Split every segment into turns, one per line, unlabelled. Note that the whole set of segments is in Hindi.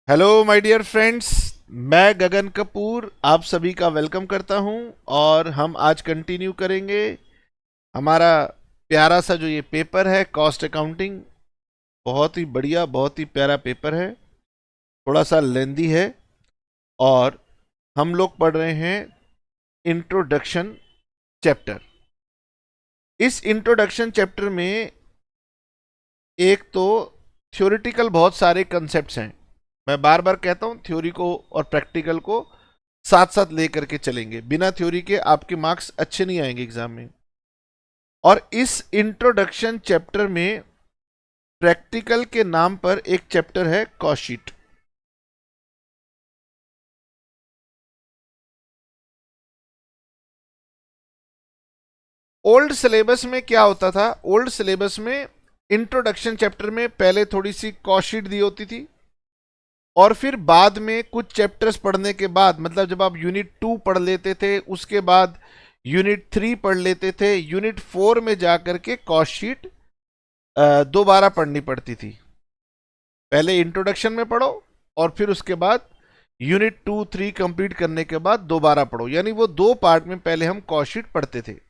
Hello my dear friends. मैं गगन कपूर आप सभी का वेलकम करता हूं और हम आज कंटिन्यू करेंगे हमारा प्यारा सा जो ये पेपर है कॉस्ट अकाउंटिंग। बहुत ही बढ़िया, बहुत ही प्यारा पेपर है। थोड़ा सा लेंदी है और हम लोग पढ़ रहे हैं इंट्रोडक्शन चैप्टर। इस इंट्रोडक्शन चैप्टर में एक तो थ्योरेटिकल बहुत सारे कंसेप्ट्स हैं। मैं बार बार कहता हूं थ्योरी को और प्रैक्टिकल को साथ साथ लेकर के चलेंगे। बिना थ्योरी के आपके मार्क्स अच्छे नहीं आएंगे एग्जाम में। और इस इंट्रोडक्शन चैप्टर में प्रैक्टिकल के नाम पर एक चैप्टर है कॉस्ट शीट। ओल्ड सिलेबस में क्या होता था? ओल्ड सिलेबस में इंट्रोडक्शन चैप्टर में पहले थोड़ी सी कॉस्ट शीट दी होती थी और फिर बाद में कुछ चैप्टर्स पढ़ने के बाद, मतलब जब आप यूनिट 2 पढ़ लेते थे उसके बाद यूनिट 3 पढ़ लेते थे, यूनिट 4 में जाकर के कॉस्ट शीट दोबारा पढ़नी पड़ती थी। पहले इंट्रोडक्शन में पढ़ो और फिर उसके बाद यूनिट 2 3 कंप्लीट करने के बाद दोबारा पढ़ो, यानी वो दो पार्ट में पहले हम कॉस्ट शीट पढ़ते थे।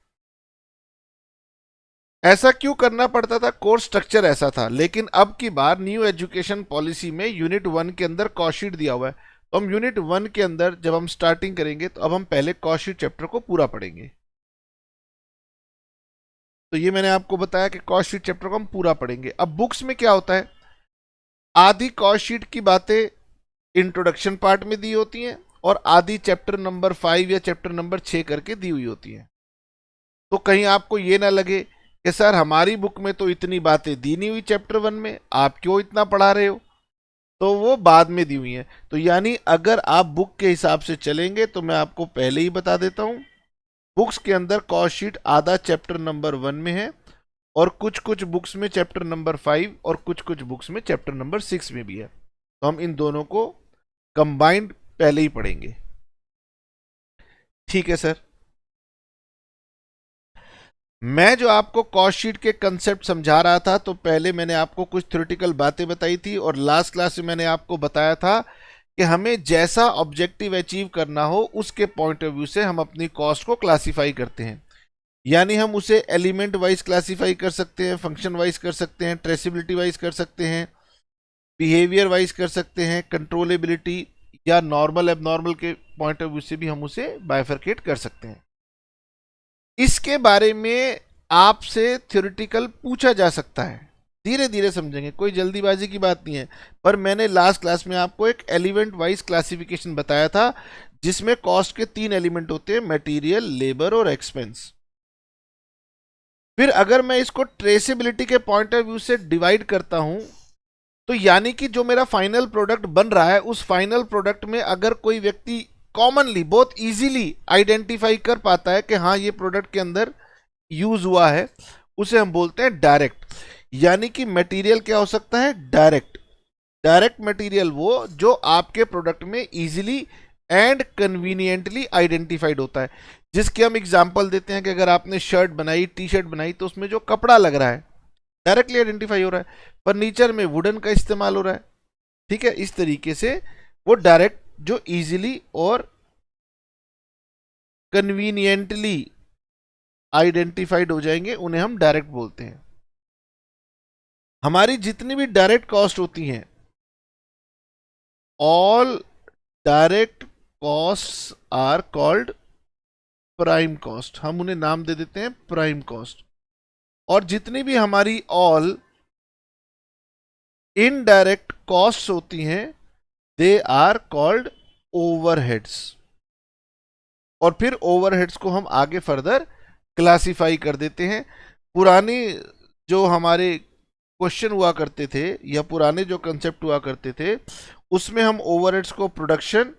ऐसा क्यों करना पड़ता था? कोर्स स्ट्रक्चर ऐसा था। लेकिन अब की बार न्यू एजुकेशन पॉलिसी में यूनिट 1 के अंदर कॉस्ट शीट दिया हुआ है, तो हम यूनिट 1 के अंदर जब हम स्टार्टिंग करेंगे तो अब हम पहले कॉस्ट शीट चैप्टर को पूरा पढ़ेंगे। तो ये मैंने आपको बताया कि कॉस्ट शीट चैप्टर को हम पूरा पढ़ेंगे। अब बुक्स में क्या होता है, आधी कॉस्ट शीट की बातें इंट्रोडक्शन पार्ट में दी होती हैं और आधी चैप्टर नंबर 5 या चैप्टर नंबर 6 करके दी हुई होती हैं। तो कहीं आपको ये ना लगे कि सर हमारी बुक में तो इतनी बातें दी नहीं हुई चैप्टर 1 में, आप क्यों इतना पढ़ा रहे हो? तो वो बाद में दी हुई हैं। तो यानी अगर आप बुक के हिसाब से चलेंगे तो मैं आपको पहले ही बता देता हूं, बुक्स के अंदर कॉस्ट शीट आधा चैप्टर नंबर 1 में है और कुछ कुछ बुक्स में चैप्टर नंबर 5 और कुछ कुछ बुक्स में चैप्टर नंबर 6 में भी है। तो हम इन दोनों को कंबाइंड पहले ही पढ़ेंगे। ठीक है सर। मैं जो आपको कॉस्ट शीट के कंसेप्ट समझा रहा था तो पहले मैंने आपको कुछ थ्योरेटिकल बातें बताई थी और लास्ट क्लास में मैंने आपको बताया था कि हमें जैसा ऑब्जेक्टिव अचीव करना हो उसके पॉइंट ऑफ व्यू से हम अपनी कॉस्ट को क्लासिफाई करते हैं। यानी हम उसे एलिमेंट वाइज क्लासिफाई कर सकते हैं, फंक्शन वाइज कर सकते हैं, ट्रेसिबिलिटी वाइज कर सकते हैं, बिहेवियर वाइज कर सकते हैं, कंट्रोलेबिलिटी या नॉर्मल एबनॉर्मल के पॉइंट ऑफ व्यू से भी हम उसे बाइफरकेट कर सकते हैं। इसके बारे में आपसे थ्योरेटिकल पूछा जा सकता है। धीरे धीरे समझेंगे, कोई जल्दीबाजी की बात नहीं है। पर मैंने लास्ट क्लास में आपको एक एलिमेंट वाइज क्लासिफिकेशन बताया था जिसमें कॉस्ट के 3 एलिमेंट होते हैं, मटेरियल, लेबर और एक्सपेंस। फिर अगर मैं इसको ट्रेसेबिलिटी के पॉइंट ऑफ व्यू से डिवाइड करता हूं तो यानी कि जो मेरा फाइनल प्रोडक्ट बन रहा है उस फाइनल प्रोडक्ट में अगर कोई व्यक्ति कॉमनली बहुत इजीली आइडेंटिफाई कर पाता है कि हाँ ये प्रोडक्ट के अंदर यूज हुआ है, उसे हम बोलते हैं डायरेक्ट। यानी कि मटेरियल क्या हो सकता है? डायरेक्ट। डायरेक्ट मटेरियल वो जो आपके प्रोडक्ट में इजीली एंड कन्वीनियंटली आइडेंटिफाइड होता है। जिसकी हम एग्जांपल देते हैं कि अगर आपने शर्ट बनाई, टी शर्ट बनाई, तो उसमें जो कपड़ा लग रहा है डायरेक्टली आइडेंटिफाई हो रहा है। फर्नीचर में वुडन का इस्तेमाल हो रहा है। ठीक है, इस तरीके से वो डायरेक्ट जो इजीली और कन्वीनियंटली आइडेंटिफाइड हो जाएंगे उन्हें हम डायरेक्ट बोलते हैं। हमारी जितनी भी डायरेक्ट कॉस्ट होती हैं, all direct cost are called prime cost. हम उन्हें नाम दे देते हैं प्राइम कॉस्ट। और जितनी भी हमारी ऑल इनडायरेक्ट कॉस्ट होती हैं दे आर कॉल्ड ओवरहेड्स। और फिर ओवरहेड्स को हम आगे फर्दर क्लासिफाई कर देते हैं। पुरानी जो हमारे क्वेश्चन हुआ करते थे या पुराने जो कंसेप्ट हुआ करते थे उसमें हम ओवरहेड्स को प्रोडक्शन,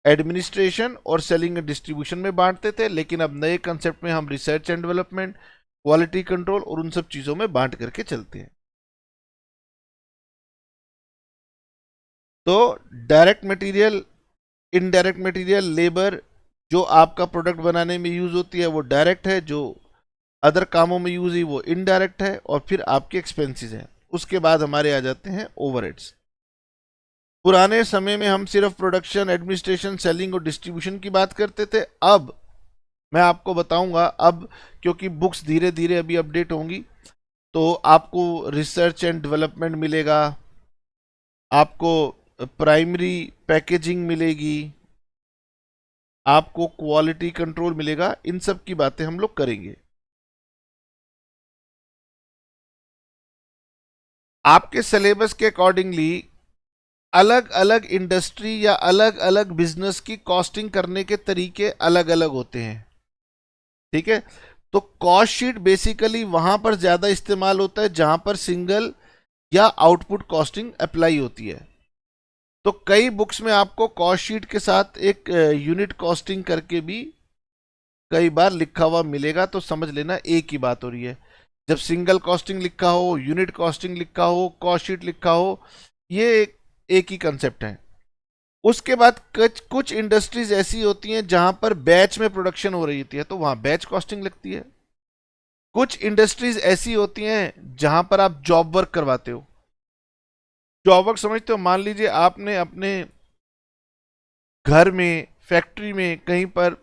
एडमिनिस्ट्रेशन और सेलिंग एंड डिस्ट्रीब्यूशन में बांटते थे। लेकिन अब नए कंसेप्ट में हम research and development, quality control और उन सब चीजों में बांट करके चलते हैं। तो direct material, indirect material, labour जो आपका प्रोडक्ट बनाने में यूज होती है वो डायरेक्ट है, जो अदर कामों में यूज हुई वो इनडायरेक्ट है, और फिर आपके एक्सपेंसेस हैं। उसके बाद हमारे आ जाते हैं ओवरहेड्स। पुराने समय में हम सिर्फ प्रोडक्शन, एडमिनिस्ट्रेशन, सेलिंग और डिस्ट्रीब्यूशन की बात करते थे। अब मैं आपको बताऊंगा, अब क्योंकि बुक्स धीरे धीरे अभी अपडेट होंगी, तो आपको रिसर्च एंड डेवलपमेंट मिलेगा, आपको प्राइमरी पैकेजिंग मिलेगी, आपको क्वालिटी कंट्रोल मिलेगा। इन सब की बातें हम लोग करेंगे। आपके सिलेबस के अकॉर्डिंगली अलग अलग इंडस्ट्री या अलग अलग बिजनेस की कॉस्टिंग करने के तरीके अलग अलग होते हैं। ठीक है, तो कॉस्ट शीट बेसिकली वहां पर ज्यादा इस्तेमाल होता है जहां पर सिंगल या आउटपुट कॉस्टिंग अप्लाई होती है। तो कई बुक्स में आपको कॉस्ट शीट के साथ एक यूनिट कॉस्टिंग करके भी कई बार लिखा हुआ मिलेगा, तो समझ लेना एक ही बात हो रही है। जब सिंगल कॉस्टिंग लिखा हो, यूनिट कॉस्टिंग लिखा हो, कॉस्ट शीट लिखा हो, ये एक ही कंसेप्ट है। उसके बाद कुछ इंडस्ट्रीज ऐसी होती हैं जहां पर बैच में प्रोडक्शन हो रही होती है, तो वहां बैच कॉस्टिंग लगती है। कुछ इंडस्ट्रीज ऐसी होती हैं जहां पर आप जॉब वर्क करवाते हो। जॉब वर्क समझते हो? मान लीजिए आपने अपने घर में, फैक्ट्री में, कहीं पर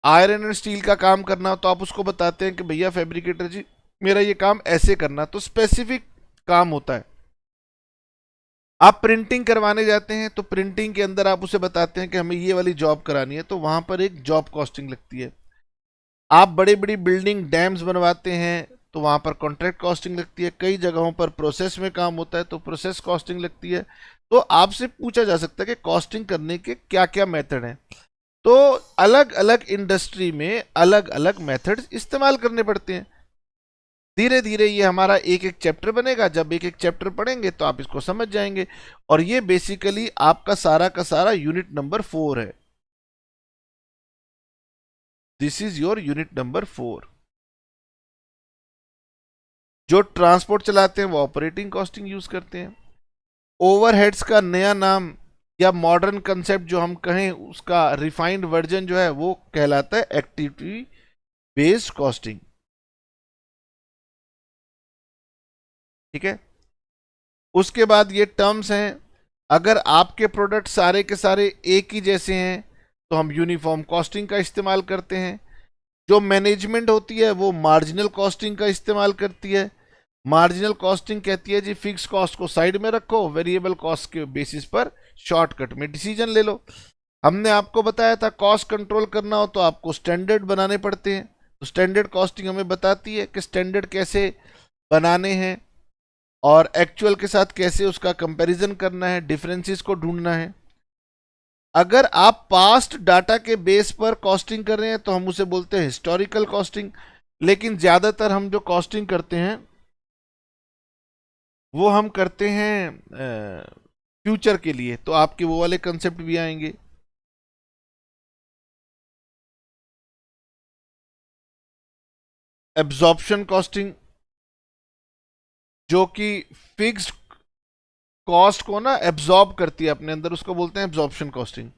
आयरन एंड स्टील का काम करना हो, तो आप उसको बताते हैं कि भैया फैब्रिकेटर जी, मेरा ये काम ऐसे करना, तो स्पेसिफिक काम होता है। आप प्रिंटिंग करवाने जाते हैं, तो प्रिंटिंग के अंदर आप उसे बताते हैं कि हमें ये वाली जॉब करानी है, तो वहां पर एक जॉब कॉस्टिंग लगती है। आप बड़ी बड़ी बिल्डिंग, डैम्स बनवाते हैं, तो वहां पर कॉन्ट्रैक्ट कॉस्टिंग लगती है। कई जगहों पर प्रोसेस में काम होता है, तो प्रोसेस कॉस्टिंग लगती है। तो आपसे पूछा जा सकता है कि कॉस्टिंग करने के क्या क्या मेथड हैं। तो अलग अलग इंडस्ट्री में अलग अलग मेथड्स इस्तेमाल करने पड़ते हैं। धीरे धीरे ये हमारा एक एक चैप्टर बनेगा। जब एक एक चैप्टर पढ़ेंगे तो आप इसको समझ जाएंगे। और ये बेसिकली आपका सारा का सारा यूनिट नंबर 4 है। This is your unit number 4। जो ट्रांसपोर्ट चलाते हैं वो ऑपरेटिंग कॉस्टिंग यूज करते हैं। ओवरहेड्स का नया नाम या मॉडर्न कंसेप्ट जो हम कहें, उसका रिफाइंड वर्जन जो है वो कहलाता है एक्टिविटी बेस्ड कॉस्टिंग। ठीक है, उसके बाद ये टर्म्स हैं। अगर आपके प्रोडक्ट सारे के सारे एक ही जैसे हैं तो हम यूनिफॉर्म कॉस्टिंग का इस्तेमाल करते हैं। जो मैनेजमेंट होती है वो मार्जिनल कॉस्टिंग का इस्तेमाल करती है। मार्जिनल कॉस्टिंग कहती है जी, फिक्स कॉस्ट को साइड में रखो, वेरिएबल कॉस्ट के बेसिस पर शॉर्टकट में डिसीजन ले लो। हमने आपको बताया था कॉस्ट कंट्रोल करना हो तो आपको स्टैंडर्ड बनाने पड़ते हैं। तो स्टैंडर्ड कॉस्टिंग हमें बताती है कि स्टैंडर्ड कैसे बनाने हैं और एक्चुअल के साथ कैसे उसका कंपैरिजन करना है, डिफरेंसेस को ढूंढना है। अगर आप पास्ट डाटा के बेस पर कॉस्टिंग कर रहे हैं तो हम उसे बोलते हैं हिस्टोरिकल कॉस्टिंग। लेकिन ज्यादातर हम जो कॉस्टिंग करते हैं वो हम करते हैं फ्यूचर के लिए, तो आपके वो वाले कंसेप्ट भी आएंगे। एब्जॉर्प्शन कॉस्टिंग, जो कि फिक्स्ड कॉस्ट को ना एब्जॉर्ब करती है अपने अंदर, उसको बोलते हैं एब्जॉर्प्शन कॉस्टिंग।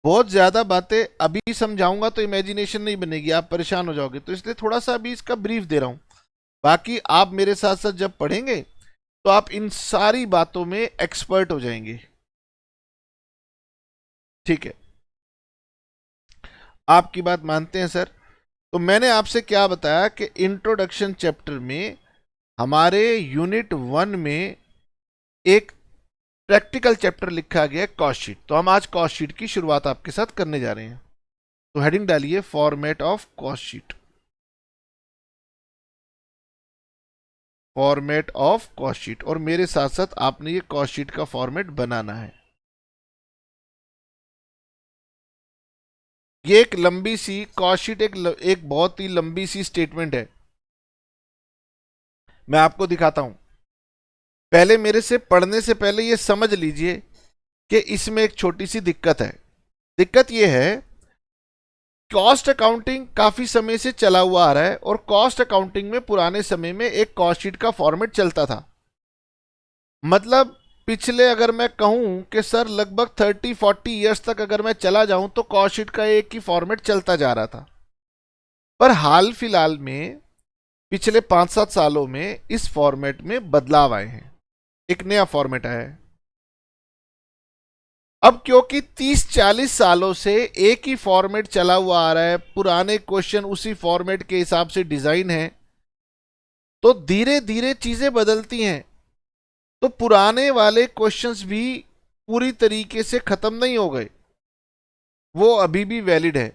बहुत ज्यादा बातें अभी समझाऊंगा तो इमेजिनेशन नहीं बनेगी, आप परेशान हो जाओगे, तो इसलिए थोड़ा सा अभी इसका ब्रीफ दे रहा हूं। बाकी आप मेरे साथ साथ जब पढ़ेंगे तो आप इन सारी बातों में एक्सपर्ट हो जाएंगे। ठीक है, आपकी बात मानते हैं सर। तो मैंने आपसे क्या बताया कि इंट्रोडक्शन चैप्टर में हमारे यूनिट 1 में एक प्रैक्टिकल चैप्टर लिखा गया है कॉस्ट शीट। तो हम आज कॉस्ट शीट की शुरुआत आपके साथ करने जा रहे हैं। तो हेडिंग डालिए format of cost sheet. Format of cost sheet, और मेरे साथ साथ आपने ये कॉस्ट शीट का फॉर्मेट बनाना है। ये एक लंबी सी कॉस्ट शीट, एक बहुत ही लंबी सी स्टेटमेंट है। मैं आपको दिखाता हूं। पहले मेरे से पढ़ने से पहले ये समझ लीजिए कि इसमें एक छोटी सी दिक्कत है। दिक्कत ये है, कॉस्ट अकाउंटिंग काफी समय से चला हुआ आ रहा है, और कॉस्ट अकाउंटिंग में पुराने समय में एक कॉस्ट शीट का फॉर्मेट चलता था। मतलब पिछले, अगर मैं कहूं कि सर लगभग 30-40 ईयर्स तक अगर मैं चला जाऊं, तो कॉस्ट शीट का एक ही फॉर्मेट चलता जा रहा था। पर हाल फिलहाल में पिछले 5-7 सालों में इस फॉर्मेट में बदलाव आए हैं। एक नया फॉर्मेट आया है। अब क्योंकि 30-40 सालों से एक ही फॉर्मेट चला हुआ आ रहा है, पुराने क्वेश्चन उसी फॉर्मेट के हिसाब से डिजाइन है, तो धीरे धीरे चीजें बदलती हैं। तो पुराने वाले क्वेश्चंस भी पूरी तरीके से खत्म नहीं हो गए, वो अभी भी वैलिड है।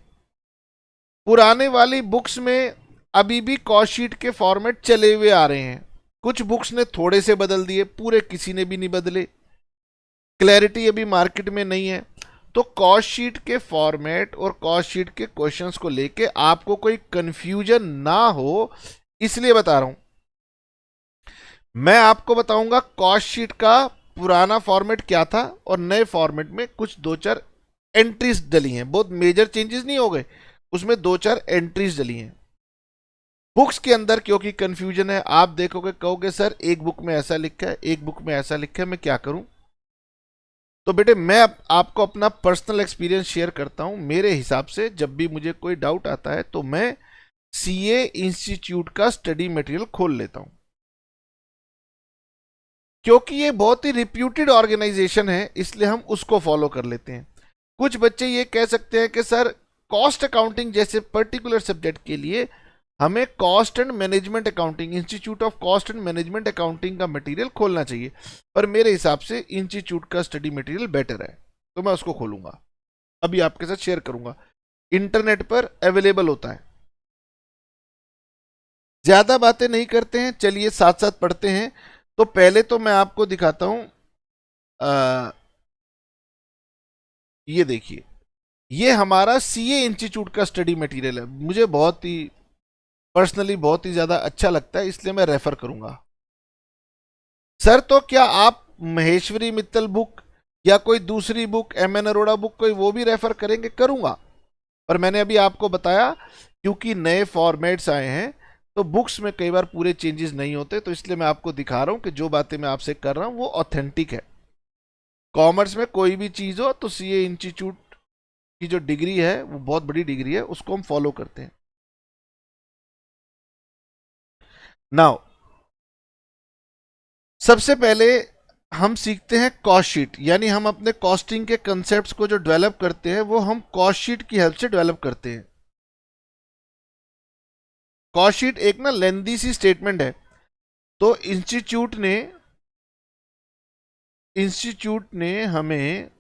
पुराने वाली बुक्स में अभी भी कॉस्ट शीट के फॉर्मेट चले हुए आ रहे हैं। कुछ बुक्स ने थोड़े से बदल दिए, पूरे किसी ने भी नहीं बदले। क्लैरिटी अभी मार्केट में नहीं है। तो कॉस्ट शीट के फॉर्मेट और कॉस्ट शीट के क्वेश्चंस को लेके आपको कोई कंफ्यूजन ना हो, इसलिए बता रहा हूं। मैं आपको बताऊंगा कॉस्ट शीट का पुराना फॉर्मेट क्या था और नए फॉर्मेट में कुछ 2-4 एंट्रीज डली हैं। बहुत मेजर चेंजेस नहीं हो गए, उसमें 2-4 एंट्रीज डली हैं। बुक्स के अंदर क्योंकि कंफ्यूजन है, आप देखोगे कहोगे सर एक बुक में ऐसा लिखा है, एक बुक में ऐसा लिखा है, मैं क्या करूं। तो बेटे मैं आपको अपना पर्सनल एक्सपीरियंस शेयर करता हूं। मेरे हिसाब से जब भी मुझे कोई डाउट आता है तो मैं सीए इंस्टीट्यूट का स्टडी मटेरियल खोल लेता हूं, क्योंकि ये बहुत ही रिप्यूटेड ऑर्गेनाइजेशन है, इसलिए हम उसको फॉलो कर लेते हैं। कुछ बच्चे ये कह सकते हैं कि सर कॉस्ट अकाउंटिंग जैसे पर्टिकुलर सब्जेक्ट के लिए हमें cost and management accounting, institute of cost and management accounting का मटेरियल खोलना चाहिए। पर मेरे हिसाब से इंस्टीट्यूट का स्टडी मटेरियल बेटर है, तो मैं उसको खोलूंगा, अभी आपके साथ शेयर करूंगा। इंटरनेट पर अवेलेबल होता है। ज्यादा बातें नहीं करते हैं, चलिए साथ साथ पढ़ते हैं। तो पहले तो मैं आपको दिखाता हूं, ये देखिए, ये हमारा सीए इंस्टीट्यूट का स्टडी मटेरियल है। मुझे बहुत ही पर्सनली बहुत ही ज्यादा अच्छा लगता है, इसलिए मैं रेफर करूंगा। सर तो क्या आप महेश्वरी मित्तल बुक या कोई दूसरी book, M N Arora book, कोई वो भी रेफर करेंगे? करूंगा, पर मैंने अभी आपको बताया क्योंकि नए फॉर्मेट्स आए हैं तो बुक्स में कई बार पूरे चेंजेस नहीं होते, तो इसलिए मैं आपको दिखा रहा हूं कि जो बातें मैं आपसे कर रहा हूं वो ऑथेंटिक है। कॉमर्स में कोई भी चीज हो तो सीए इंस्टीट्यूट की जो डिग्री है वो बहुत बड़ी डिग्री है, उसको हम फॉलो करते हैं। नाउ सबसे पहले हम सीखते हैं कॉस्ट शीट, यानी हम अपने कॉस्टिंग के कंसेप्ट्स को जो डेवलप करते हैं वो हम कॉस्ट शीट की हेल्प से डेवलप करते हैं। कॉस्ट शीट एक ना लेंदी सी स्टेटमेंट है, तो इंस्टीट्यूट ने हमें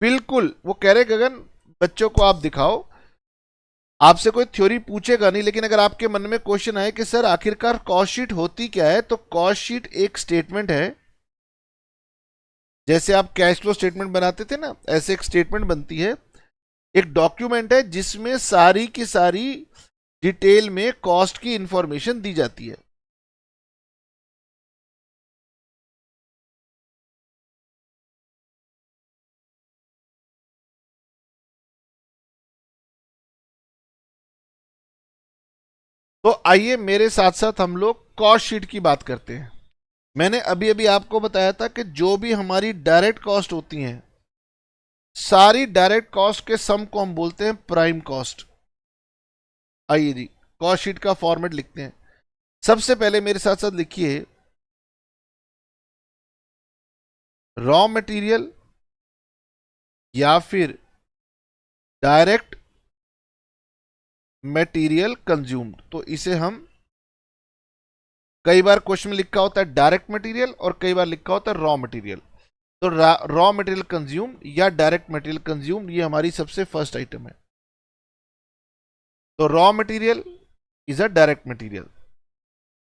बिल्कुल, वो कह रहे गगन बच्चों को आप दिखाओ, आपसे कोई थ्योरी पूछेगा नहीं, लेकिन अगर आपके मन में क्वेश्चन आए कि सर आखिरकार कॉस्ट शीट होती क्या है, तो कॉस्ट शीट एक स्टेटमेंट है। जैसे आप कैश फ्लो स्टेटमेंट बनाते थे ना, ऐसे एक स्टेटमेंट बनती है, एक डॉक्यूमेंट है जिसमें सारी की सारी डिटेल में कॉस्ट की इंफॉर्मेशन दी जाती है। तो आइए मेरे साथ साथ हम लोग कॉस्ट शीट की बात करते हैं। मैंने अभी अभी आपको बताया था कि जो भी हमारी डायरेक्ट कॉस्ट होती हैं, सारी डायरेक्ट कॉस्ट के सम को हम बोलते हैं प्राइम कॉस्ट। आइए जी, कॉस्ट शीट का फॉर्मेट लिखते हैं। सबसे पहले मेरे साथ साथ लिखिए रॉ मटेरियल या फिर डायरेक्ट मटेरियल कंज्यूम्ड। तो इसे हम, कई बार क्वेश्चन में लिखा होता है डायरेक्ट मटेरियल और कई बार लिखा होता है रॉ मटेरियल। तो रॉ मटेरियल कंज्यूम्ड या डायरेक्ट मटेरियल कंज्यूम्ड, ये हमारी सबसे फर्स्ट आइटम है। तो raw material is a direct material.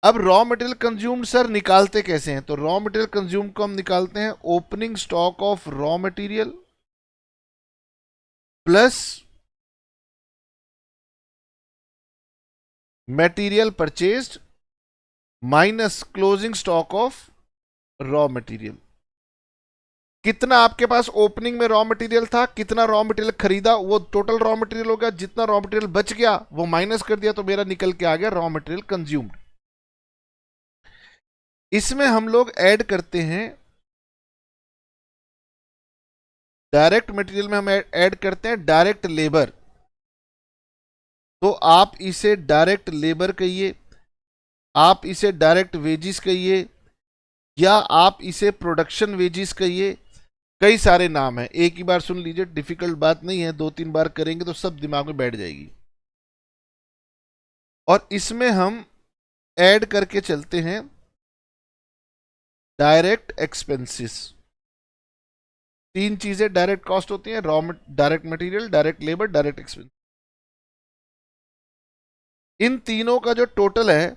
अब रॉ मटेरियल कंज्यूम्ड सर निकालते कैसे हैं? तो रॉ मटेरियल कंज्यूम्ड को हम निकालते हैं opening stock of raw material plus material purchased minus closing stock of raw material. कितना आपके पास ओपनिंग में रॉ मटेरियल था, कितना रॉ मटेरियल खरीदा, वो टोटल रॉ मटेरियल हो गया। जितना रॉ मटेरियल बच गया वो माइनस कर दिया, तो मेरा निकल के आ गया रॉ मटेरियल कंज्यूम्ड। इसमें हम लोग ऐड करते हैं डायरेक्ट मटेरियल में, हम ऐड करते हैं डायरेक्ट लेबर। तो आप इसे डायरेक्ट लेबर कहिए, आप इसे डायरेक्ट वेजिस कहिए, या आप इसे प्रोडक्शन वेजिस कहिए, कई सारे नाम हैं, एक ही बार सुन लीजिए, डिफिकल्ट बात नहीं है, 2-3 बार करेंगे तो सब दिमाग में बैठ जाएगी। और इसमें हम ऐड करके चलते हैं डायरेक्ट एक्सपेंसेस। 3 चीजें डायरेक्ट कॉस्ट होती हैं, direct material, direct labour, direct expense. इन तीनों का जो टोटल है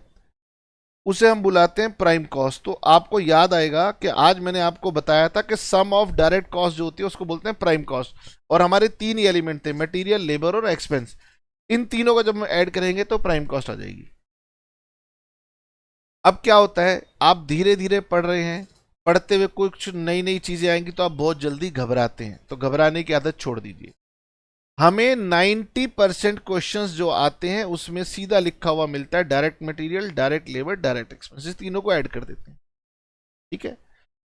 उसे हम बुलाते हैं प्राइम कॉस्ट। तो आपको याद आएगा कि आज मैंने आपको बताया था कि सम ऑफ डायरेक्ट कॉस्ट जो होती है उसको बोलते हैं प्राइम कॉस्ट, और हमारे 3 ही एलिमेंट थे, मटेरियल, लेबर और एक्सपेंस। इन तीनों को जब हम ऐड करेंगे तो प्राइम कॉस्ट आ जाएगी। अब क्या होता है, आप धीरे धीरे पढ़ रहे हैं, पढ़ते हुए कुछ नई नई चीजें आएंगी तो आप बहुत जल्दी घबराते हैं, तो घबराने की आदत छोड़ दीजिए। हमें 90% क्वेश्चंस जो आते हैं उसमें सीधा लिखा हुआ मिलता है direct material, direct labour, direct expense, इस तीनों को ऐड कर देते हैं, ठीक है।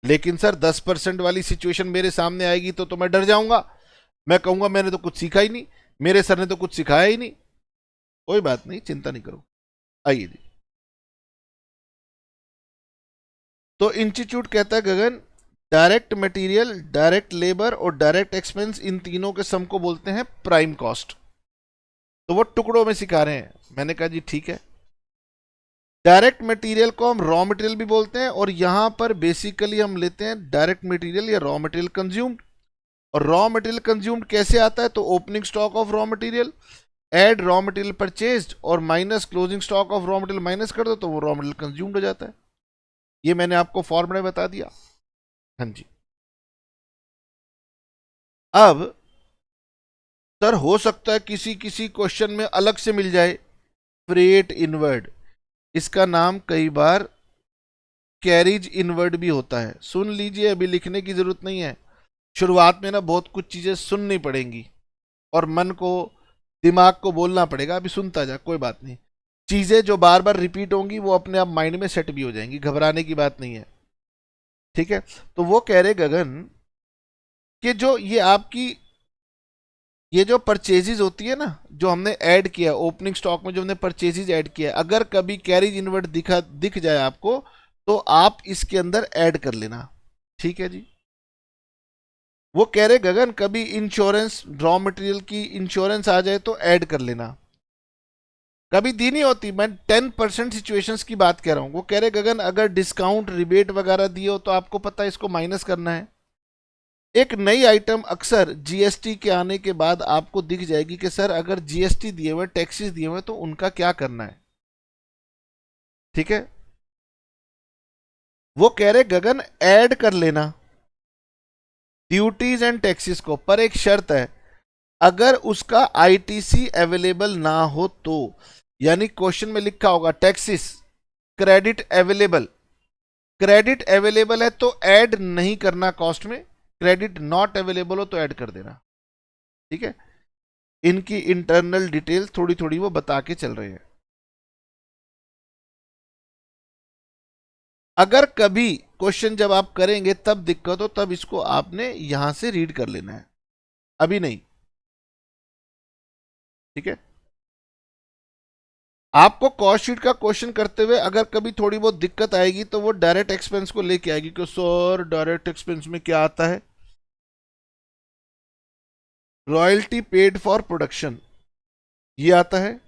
लेकिन सर 10% वाली सिचुएशन मेरे सामने आएगी तो मैं डर जाऊंगा, मैं कहूंगा मैंने तो कुछ सीखा ही नहीं, मेरे सर ने तो कुछ सिखाया ही नहीं। कोई बात नहीं, चिंता नहीं करो। आइए जी। तो इंस्टीट्यूट कहता है गगन, डायरेक्ट मटेरियल, डायरेक्ट लेबर और डायरेक्ट एक्सपेंस, इन तीनों के सम को बोलते हैं प्राइम कॉस्ट। तो वो टुकड़ों में सिखा रहे हैं। मैंने कहा जी ठीक है। डायरेक्ट मटेरियल को हम रॉ मटेरियल भी बोलते हैं, और यहां पर बेसिकली हम लेते हैं डायरेक्ट मटेरियल या रॉ मटेरियल कंज्यूम्ड। और रॉ मटेरियल कंज्यूम्ड कैसे आता है, तो opening stock of raw material, add raw material purchased और minus closing stock of raw material minus कर दो तो वो रॉ मटेरियल कंज्यूम्ड हो जाता है। ये मैंने आपको फॉर्मूला बता दिया। हाँ जी। अब सर हो सकता है किसी किसी क्वेश्चन में अलग से मिल जाए फ्रेट इनवर्ड, इसका नाम कई बार कैरिज इनवर्ड भी होता है। सुन लीजिए, अभी लिखने की जरूरत नहीं है, शुरुआत में ना बहुत कुछ चीजें सुननी पड़ेंगी और मन को, दिमाग को बोलना पड़ेगा, अभी सुनता जा, कोई बात नहीं। चीजें जो बार बार रिपीट होंगी वो अपने आप माइंड में सेट भी हो जाएंगी, घबराने की बात नहीं है, ठीक है। तो वो कह रहे गगन कि जो ये आपकी, ये जो परचेजेज होती है ना, जो हमने ऐड किया ओपनिंग स्टॉक में, जो हमने परचेजेज ऐड किया, अगर कभी कैरिज इनवर्ड दिख जाए आपको तो आप इसके अंदर ऐड कर लेना, ठीक है जी। वो कह रहे गगन कभी इंश्योरेंस, रॉ मटेरियल की इंश्योरेंस आ जाए तो ऐड कर लेना, कभी दी नहीं होती, मैं 10% सिचुएशंस की बात कह रहा हूं। वो कह रहे गगन अगर डिस्काउंट रिबेट वगैरह दिए हो तो आपको पता है इसको माइनस करना है। एक नई आइटम अक्सर जीएसटी के आने के बाद आपको दिख जाएगी कि सर अगर जीएसटी दिए हुए, टैक्सेस दिए हुए, तो उनका क्या करना है, ठीक है। वो कह रहे गगन ऐड कर लेना ड्यूटीज एंड टैक्सेस को, पर एक शर्त है, अगर उसका आईटीसी अवेलेबल ना हो तो। यानी क्वेश्चन में लिखा होगा taxes credit available, credit available है तो ऐड नहीं करना कॉस्ट में, क्रेडिट नॉट अवेलेबल हो तो ऐड कर देना, ठीक है। इनकी इंटरनल डिटेल थोड़ी थोड़ी वो बता के चल रहे हैं। अगर कभी क्वेश्चन जब आप करेंगे तब दिक्कत हो, तब इसको आपने यहां से रीड कर लेना है, अभी नहीं, ठीक है। आपको कॉस्ट शीट का क्वेश्चन करते हुए अगर कभी थोड़ी बहुत दिक्कत आएगी तो वो डायरेक्ट एक्सपेंस को लेके आएगी कि सर डायरेक्ट एक्सपेंस में क्या आता है, रॉयल्टी पेड फॉर प्रोडक्शन, ये आता है,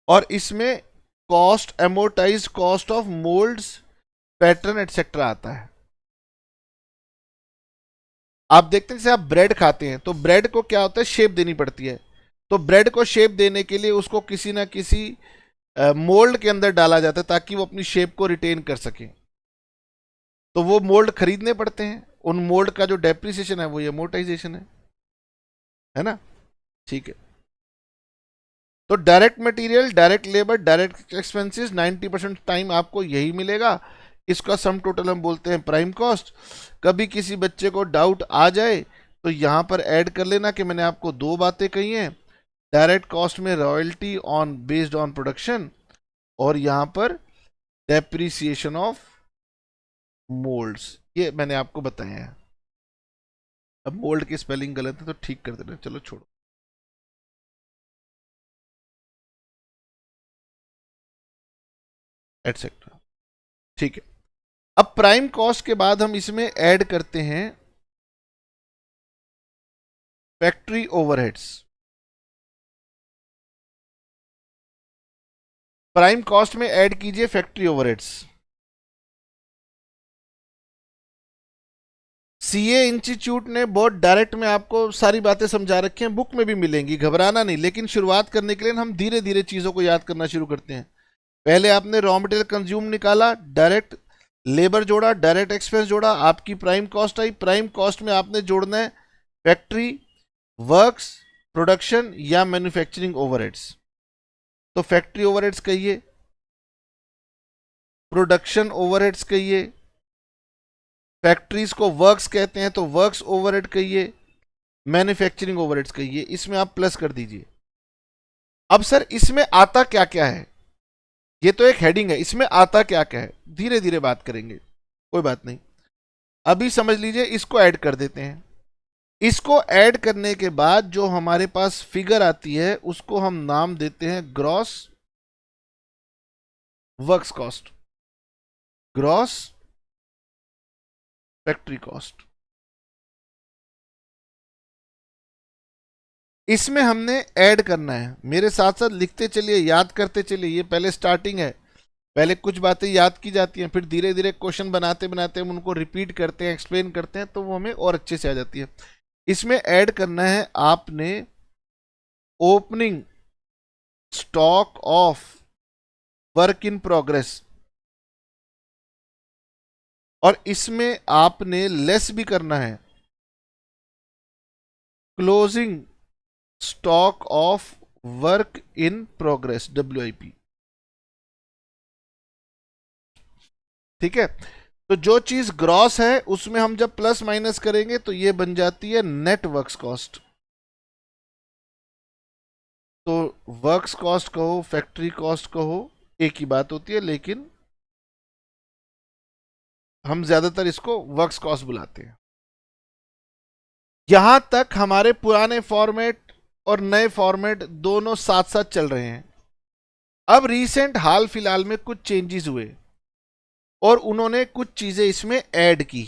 और इसमें cost amortise cost of moulds, pattern etcetera आता है। आप देखते हैं जैसे आप ब्रेड खाते हैं तो ब्रेड को क्या होता है, शेप देनी पड़ती है, तो ब्रेड को शेप देने के लिए उसको किसी ना किसी मोल्ड के अंदर डाला जाता है ताकि वो अपनी शेप को रिटेन कर सके, तो वो मोल्ड खरीदने पड़ते हैं, उन मोल्ड का जो डेप्रिसिएशन है वो ये अमोर्टाइजेशन है ना, ठीक है। तो direct material, direct labour, direct expenses 90% time आपको यही मिलेगा, इसका सम टोटल हम बोलते हैं प्राइम कॉस्ट। कभी किसी बच्चे को डाउट आ जाए तो यहां पर ऐड कर लेना कि मैंने आपको दो बातें कही हैं, डायरेक्ट कॉस्ट में royalty on based on production, और यहां पर डेप्रिसिएशन ऑफ मोल्ड्स, ये मैंने आपको बताया है। अब मोल्ड की स्पेलिंग गलत है तो ठीक कर देना, चलो छोड़ो, एटसेट्रा। ठीक है, अब प्राइम कॉस्ट के बाद हम इसमें ऐड करते हैं फैक्ट्री ओवरहेड्स। प्राइम कॉस्ट में ऐड कीजिए फैक्ट्री ओवरहेड्स। सीए इंस्टीट्यूट ने बहुत डायरेक्ट में आपको सारी बातें समझा रखी हैं, बुक में भी मिलेंगी, घबराना नहीं। लेकिन शुरुआत करने के लिए हम धीरे धीरे चीज़ों को याद करना शुरू करते हैं। पहले आपने रॉ मटेरियल कंज्यूम निकाला, डायरेक्ट लेबर जोड़ा, डायरेक्ट एक्सपेंस जोड़ा, आपकी प्राइम कॉस्ट आई। प्राइम कॉस्ट में आपने जोड़ना है फैक्ट्री, वर्क्स, प्रोडक्शन या मैन्युफैक्चरिंग ओवरहेड्स। तो फैक्ट्री ओवरहेड्स कहिए, प्रोडक्शन ओवरहेड्स कहिए, फैक्ट्रीज को वर्क्स कहते हैं तो वर्क्स ओवरहेड कहिए, मैन्युफैक्चरिंग ओवरहेड्स कहिए। इसमें आप प्लस कर दीजिए। अब सर इसमें आता क्या क्या है, ये तो एक हेडिंग है, इसमें आता क्या क्या है धीरे धीरे बात करेंगे, कोई बात नहीं। अभी समझ लीजिए, इसको ऐड कर देते हैं। इसको ऐड करने के बाद जो हमारे पास फिगर आती है उसको हम नाम देते हैं gross works cost, gross factory cost. इसमें हमने ऐड करना है, मेरे साथ साथ लिखते चलिए, याद करते चलिए। ये पहले स्टार्टिंग है, पहले कुछ बातें याद की जाती हैं, फिर धीरे धीरे क्वेश्चन बनाते बनाते हम उनको रिपीट करते हैं, एक्सप्लेन करते हैं, तो वो हमें और अच्छे से आ जाती है। इसमें ऐड करना है आपने opening stock of work in progress, और इसमें आपने लेस भी करना है closing stock of work in progress, WIP। ठीक है, तो जो चीज ग्रॉस है उसमें हम जब प्लस माइनस करेंगे तो ये बन जाती है नेट वर्क्स कॉस्ट। तो वर्क्स कॉस्ट कहो, फैक्ट्री कॉस्ट कहो, एक ही बात होती है, लेकिन हम ज्यादातर इसको वर्क्स कॉस्ट बुलाते हैं। यहां तक हमारे पुराने फॉर्मेट और नए फॉर्मेट दोनों साथ साथ चल रहे हैं। अब रिसेंट हाल फिलहाल में कुछ चेंजेस हुए और उन्होंने कुछ चीजें इसमें ऐड की।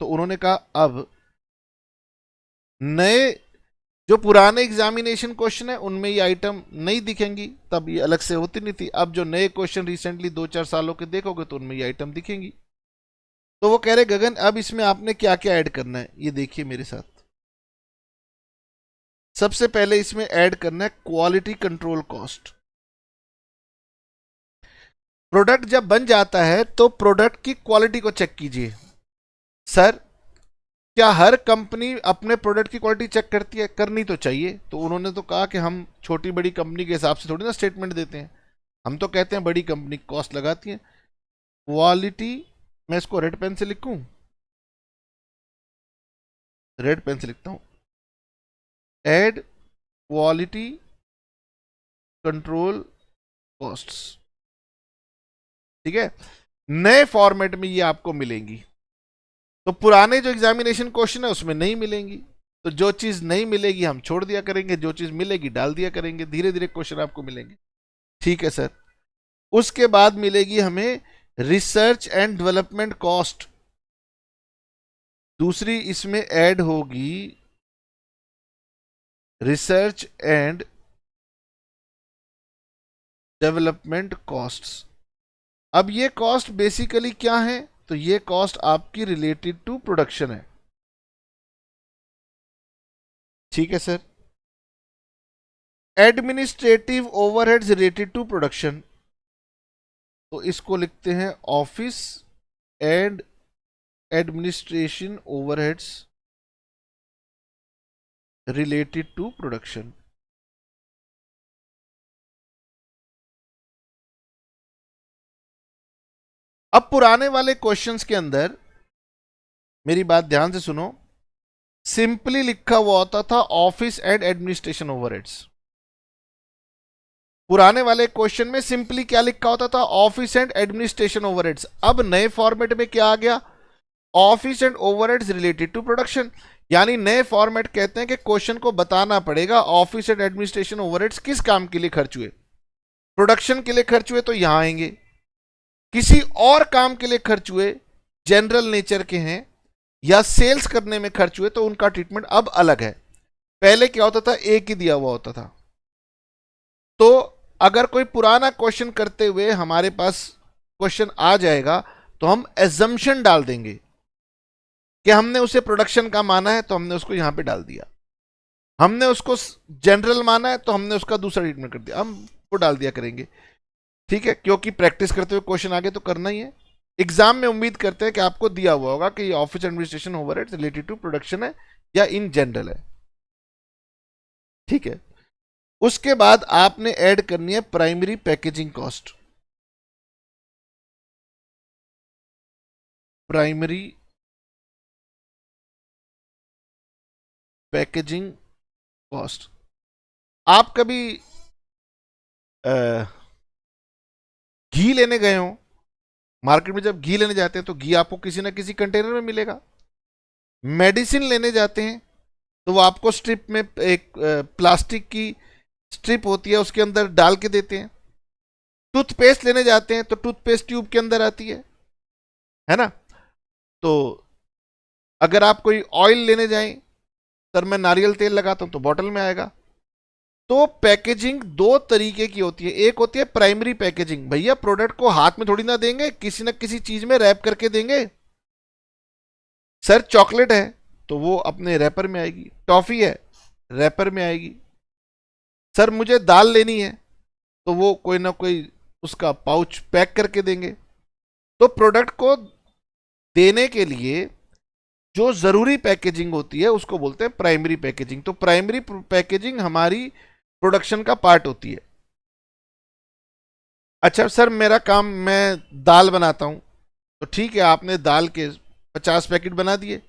तो उन्होंने कहा अब नए जो पुराने एग्जामिनेशन क्वेश्चन है उनमें ये आइटम नहीं दिखेंगी, तब ये अलग से होती नहीं थी। अब जो नए क्वेश्चन रिसेंटली 2-4 सालों के देखोगे तो उनमें ये आइटम दिखेंगी। तो वो कह रहे गगन अब इसमें आपने क्या क्या ऐड करना है, ये देखिए मेरे साथ। सबसे पहले इसमें ऐड करना है क्वालिटी कंट्रोल कॉस्ट। प्रोडक्ट जब बन जाता है तो प्रोडक्ट की क्वालिटी को चेक कीजिए। सर क्या हर कंपनी अपने प्रोडक्ट की क्वालिटी चेक करती है? करनी तो चाहिए। तो उन्होंने तो कहा कि हम छोटी बड़ी कंपनी के हिसाब से थोड़ी ना स्टेटमेंट देते हैं, हम तो कहते हैं बड़ी कंपनी कॉस्ट लगाती है। क्वालिटी, मैं इसको रेड पेन से लिखूं, रेड पेन से लिखता हूं, एड क्वालिटी कंट्रोल कॉस्ट्स। ठीक है, नए फॉर्मेट में ये आपको मिलेंगी। तो पुराने जो एग्जामिनेशन क्वेश्चन है उसमें नहीं मिलेंगी, तो जो चीज नहीं मिलेगी हम छोड़ दिया करेंगे, जो चीज मिलेगी डाल दिया करेंगे, धीरे धीरे क्वेश्चन आपको मिलेंगे। ठीक है सर। उसके बाद मिलेगी हमें रिसर्च एंड डेवलपमेंट कॉस्ट। दूसरी इसमें ऐड होगी रिसर्च एंड डेवलपमेंट कॉस्ट्स। अब ये कॉस्ट बेसिकली क्या है? तो ये कॉस्ट आपकी रिलेटेड टू प्रोडक्शन है। ठीक है sir. Administrative overheads related to production, तो इसको लिखते हैं office and administration overheads related to production. अब पुराने वाले क्वेश्चंस के अंदर मेरी बात ध्यान से सुनो, सिंपली लिखा हुआ होता था ऑफिस एंड एडमिनिस्ट्रेशन ओवरहेड्स। पुराने वाले क्वेश्चन में सिंपली क्या लिखा होता था? Office and administration overheads. अब नए फॉर्मेट में क्या आ गया? Office and overheads related to production. यानी नए फॉर्मेट कहते हैं कि क्वेश्चन को बताना पड़ेगा ऑफिस एंड एडमिनिस्ट्रेशन ओवरहेड्स किस काम के लिए खर्च हुए। प्रोडक्शन के लिए खर्च हुए तो यहां आएंगे, किसी और काम के लिए खर्च हुए, जनरल नेचर के हैं या सेल्स करने में खर्च हुए, तो उनका ट्रीटमेंट अब अलग है। पहले क्या होता था, एक ही दिया हुआ होता था। तो अगर कोई पुराना क्वेश्चन करते हुए हमारे पास क्वेश्चन आ जाएगा तो हम एजम्पशन डाल देंगे कि हमने उसे प्रोडक्शन का माना है तो हमने उसको यहां पे डाल दिया, हमने उसको जनरल माना है तो हमने उसका दूसरा ट्रीटमेंट कर दिया, हम वो डाल दिया करेंगे। ठीक है, क्योंकि प्रैक्टिस करते हुए क्वेश्चन आगे तो करना ही है। एग्जाम में उम्मीद करते हैं कि आपको दिया हुआ होगा कि ये office administration overhead related to production है या इन जनरल है। ठीक है, उसके बाद आपने ऐड करनी है primary packaging cost. Primary packaging cost. आप कभी घी लेने गए हो मार्केट में, जब घी लेने जाते हैं तो घी आपको किसी ना किसी कंटेनर में मिलेगा। मेडिसिन लेने जाते हैं तो वो आपको स्ट्रिप में एक प्लास्टिक की स्ट्रिप होती है उसके अंदर डाल के देते हैं। टूथपेस्ट लेने जाते हैं तो टूथपेस्ट ट्यूब के अंदर आती है ना। तो अगर आप कोई ऑयल लेने जाएं, सर मैं नारियल तेल लगाता हूं तो बॉटल में आएगा। तो पैकेजिंग दो तरीके की होती है। एक होती है प्राइमरी पैकेजिंग, भैया प्रोडक्ट को हाथ में थोड़ी ना देंगे, किसी ना किसी चीज में रैप करके देंगे। सर चॉकलेट है तो वो अपने रैपर में आएगी, टॉफी है रैपर में आएगी। सर मुझे दाल लेनी है तो वो कोई ना कोई उसका पाउच पैक करके देंगे। तो प्रोडक्ट को देने के लिए जो जरूरी पैकेजिंग होती है उसको बोलते हैं प्राइमरी पैकेजिंग। तो प्राइमरी पैकेजिंग हमारी प्रोडक्शन का पार्ट होती है। अच्छा सर मेरा काम, मैं दाल बनाता हूं, तो ठीक है आपने दाल के 50 पैकेट बना दिए।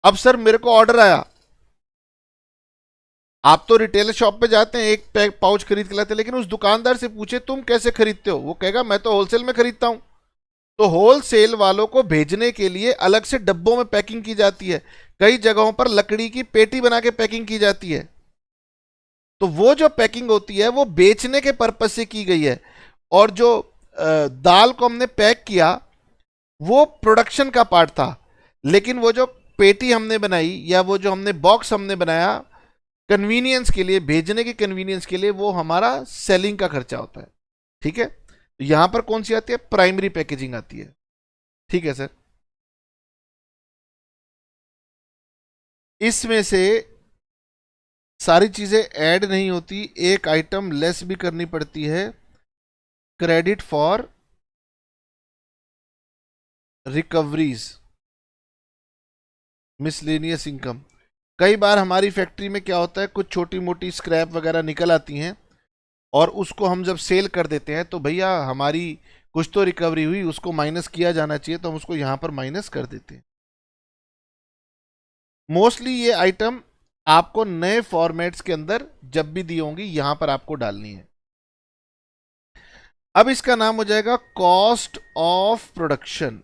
अब सर मेरे को ऑर्डर आया, आप तो रिटेल शॉप पे जाते हैं एक पैक पाउच खरीद के लाते हैं, लेकिन उस दुकानदार से पूछे तुम कैसे खरीदते हो, वो कहेगा मैं तो होलसेल में खरीदता हूं। तो होलसेल वालों को भेजने के लिए अलग से डब्बों में पैकिंग की जाती है, कई जगहों पर लकड़ी की पेटी बना के पैकिंग की जाती है। तो वो जो पैकिंग होती है वो बेचने के पर्पज से की गई है। और जो दाल को हमने पैक किया वो प्रोडक्शन का पार्ट था, लेकिन वो जो पेटी हमने बनाई या वो जो हमने बॉक्स हमने बनाया कन्वीनियंस के लिए, भेजने के कन्वीनियंस के लिए, वो हमारा सेलिंग का खर्चा होता है। ठीक है, तो यहां पर कौन सी आती है, प्राइमरी पैकेजिंग आती है। ठीक है सर, इसमें से सारी चीजें ऐड नहीं होती, एक आइटम लेस भी करनी पड़ती है, credit for recoveries miscellaneous income. कई बार हमारी फैक्ट्री में क्या होता है, कुछ छोटी मोटी स्क्रैप वगैरह निकल आती हैं और उसको हम जब सेल कर देते हैं तो भैया हमारी कुछ तो रिकवरी हुई, उसको माइनस किया जाना चाहिए, तो हम उसको यहां पर माइनस कर देते हैं। मोस्टली ये आइटम आपको नए फॉर्मेट्स के अंदर जब भी दी होंगी यहां पर आपको डालनी है। अब इसका नाम हो जाएगा कॉस्ट ऑफ प्रोडक्शन।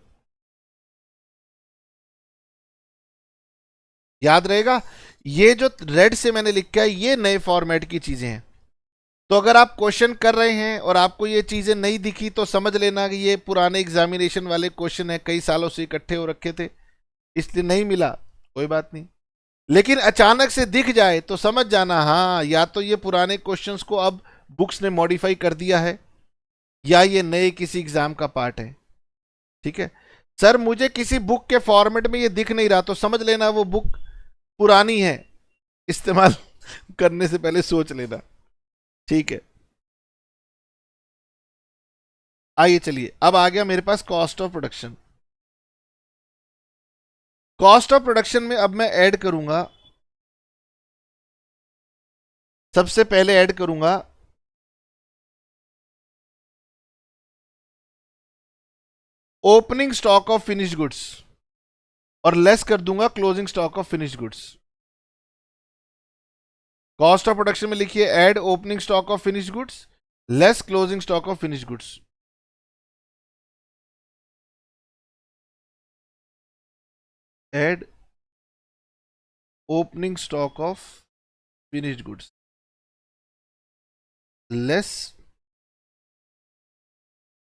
याद रहेगा, ये जो रेड से मैंने लिखा है ये नए फॉर्मेट की चीजें हैं। तो अगर आप क्वेश्चन कर रहे हैं और आपको ये चीजें नहीं दिखी तो समझ लेना कि ये पुराने एग्जामिनेशन वाले क्वेश्चन है, कई सालों से इकट्ठे हो रखे थे इसलिए नहीं मिला, कोई बात नहीं। लेकिन अचानक से दिख जाए तो समझ जाना, हाँ या तो ये पुराने क्वेश्चंस को अब बुक्स ने मॉडिफाई कर दिया है या ये नए किसी एग्जाम का पार्ट है। ठीक है, सर मुझे किसी बुक के फॉर्मेट में ये दिख नहीं रहा तो समझ लेना वो बुक पुरानी है, इस्तेमाल करने से पहले सोच लेना। ठीक है, आइए चलिए, अब आ गया मेरे पास cost of production. Cost of production में अब मैं ऐड करूंगा, सबसे पहले ऐड करूंगा opening stock of finished goods और लेस कर दूंगा closing stock of finished goods. Cost of production में लिखिए add opening stock of finished goods less closing stock of finished goods. Add opening stock of finished goods less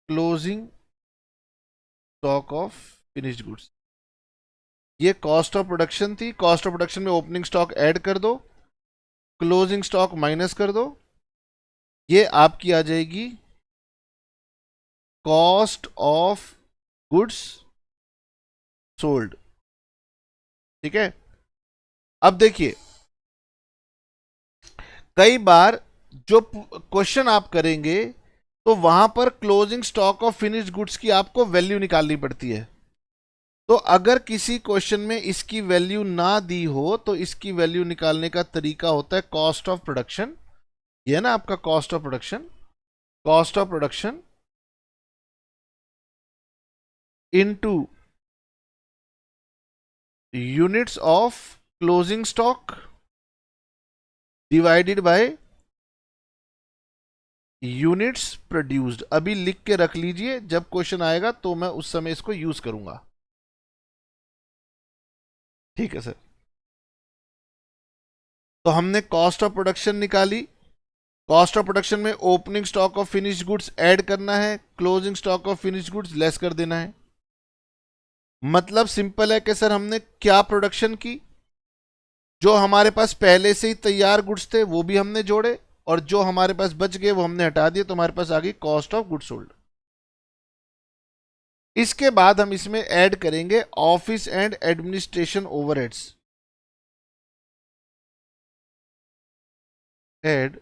closing stock of finished goods, ये कॉस्ट ऑफ प्रोडक्शन थी। कॉस्ट ऑफ प्रोडक्शन में ओपनिंग स्टॉक ऐड कर दो, क्लोजिंग स्टॉक माइनस कर दो, ये आपकी आ जाएगी कॉस्ट ऑफ गुड्स सोल्ड। ठीक है, अब देखिए कई बार जो क्वेश्चन आप करेंगे तो वहां पर closing stock of finished goods की आपको वैल्यू निकालनी पड़ती है। तो अगर किसी क्वेश्चन में इसकी वैल्यू ना दी हो तो इसकी वैल्यू निकालने का तरीका होता है कॉस्ट ऑफ प्रोडक्शन। ये है ना आपका cost of production, cost of production into units of closing stock divided by units produced. अभी लिख के रख लीजिए, जब क्वेश्चन आएगा तो मैं उस समय इसको यूज करूंगा। ठीक है सर, तो हमने कॉस्ट ऑफ प्रोडक्शन निकाली। कॉस्ट ऑफ प्रोडक्शन में opening stock of finished goods add करना है, closing stock of finished goods less कर देना है। मतलब सिंपल है कि सर हमने क्या प्रोडक्शन की, जो हमारे पास पहले से ही तैयार गुड्स थे वो भी हमने जोड़े, और जो हमारे पास बच गए वो हमने हटा दिए, तो हमारे पास आ गई कॉस्ट ऑफ गुड्स सोल्ड। इसके बाद हम इसमें ऐड करेंगे office and administration overheads. Add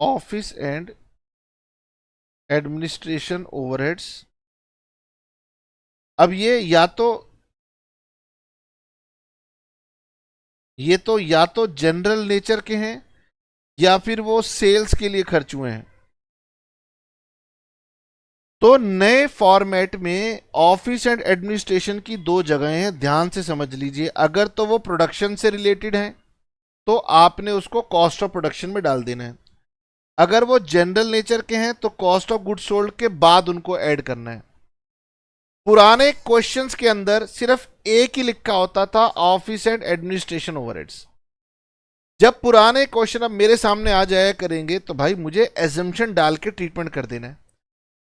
office and administration overheads. अब ये तो या तो जनरल नेचर के हैं या फिर वो सेल्स के लिए खर्च हुए हैं। तो नए फॉर्मेट में ऑफिस एंड एडमिनिस्ट्रेशन की दो जगह हैं, ध्यान से समझ लीजिए। अगर तो वो प्रोडक्शन से रिलेटेड हैं तो आपने उसको कॉस्ट ऑफ प्रोडक्शन में डाल देना है। अगर वो जनरल नेचर के हैं तो कॉस्ट ऑफ गुड्स सोल्ड के बाद उनको ऐड करना है। पुराने क्वेश्चंस के अंदर सिर्फ एक ही लिखा होता था ऑफिस एंड एडमिनिस्ट्रेशन ओवरहेड्स। जब पुराने क्वेश्चन अब मेरे सामने आ जाया करेंगे तो भाई मुझे एजम्पशन डाल के ट्रीटमेंट कर देना है,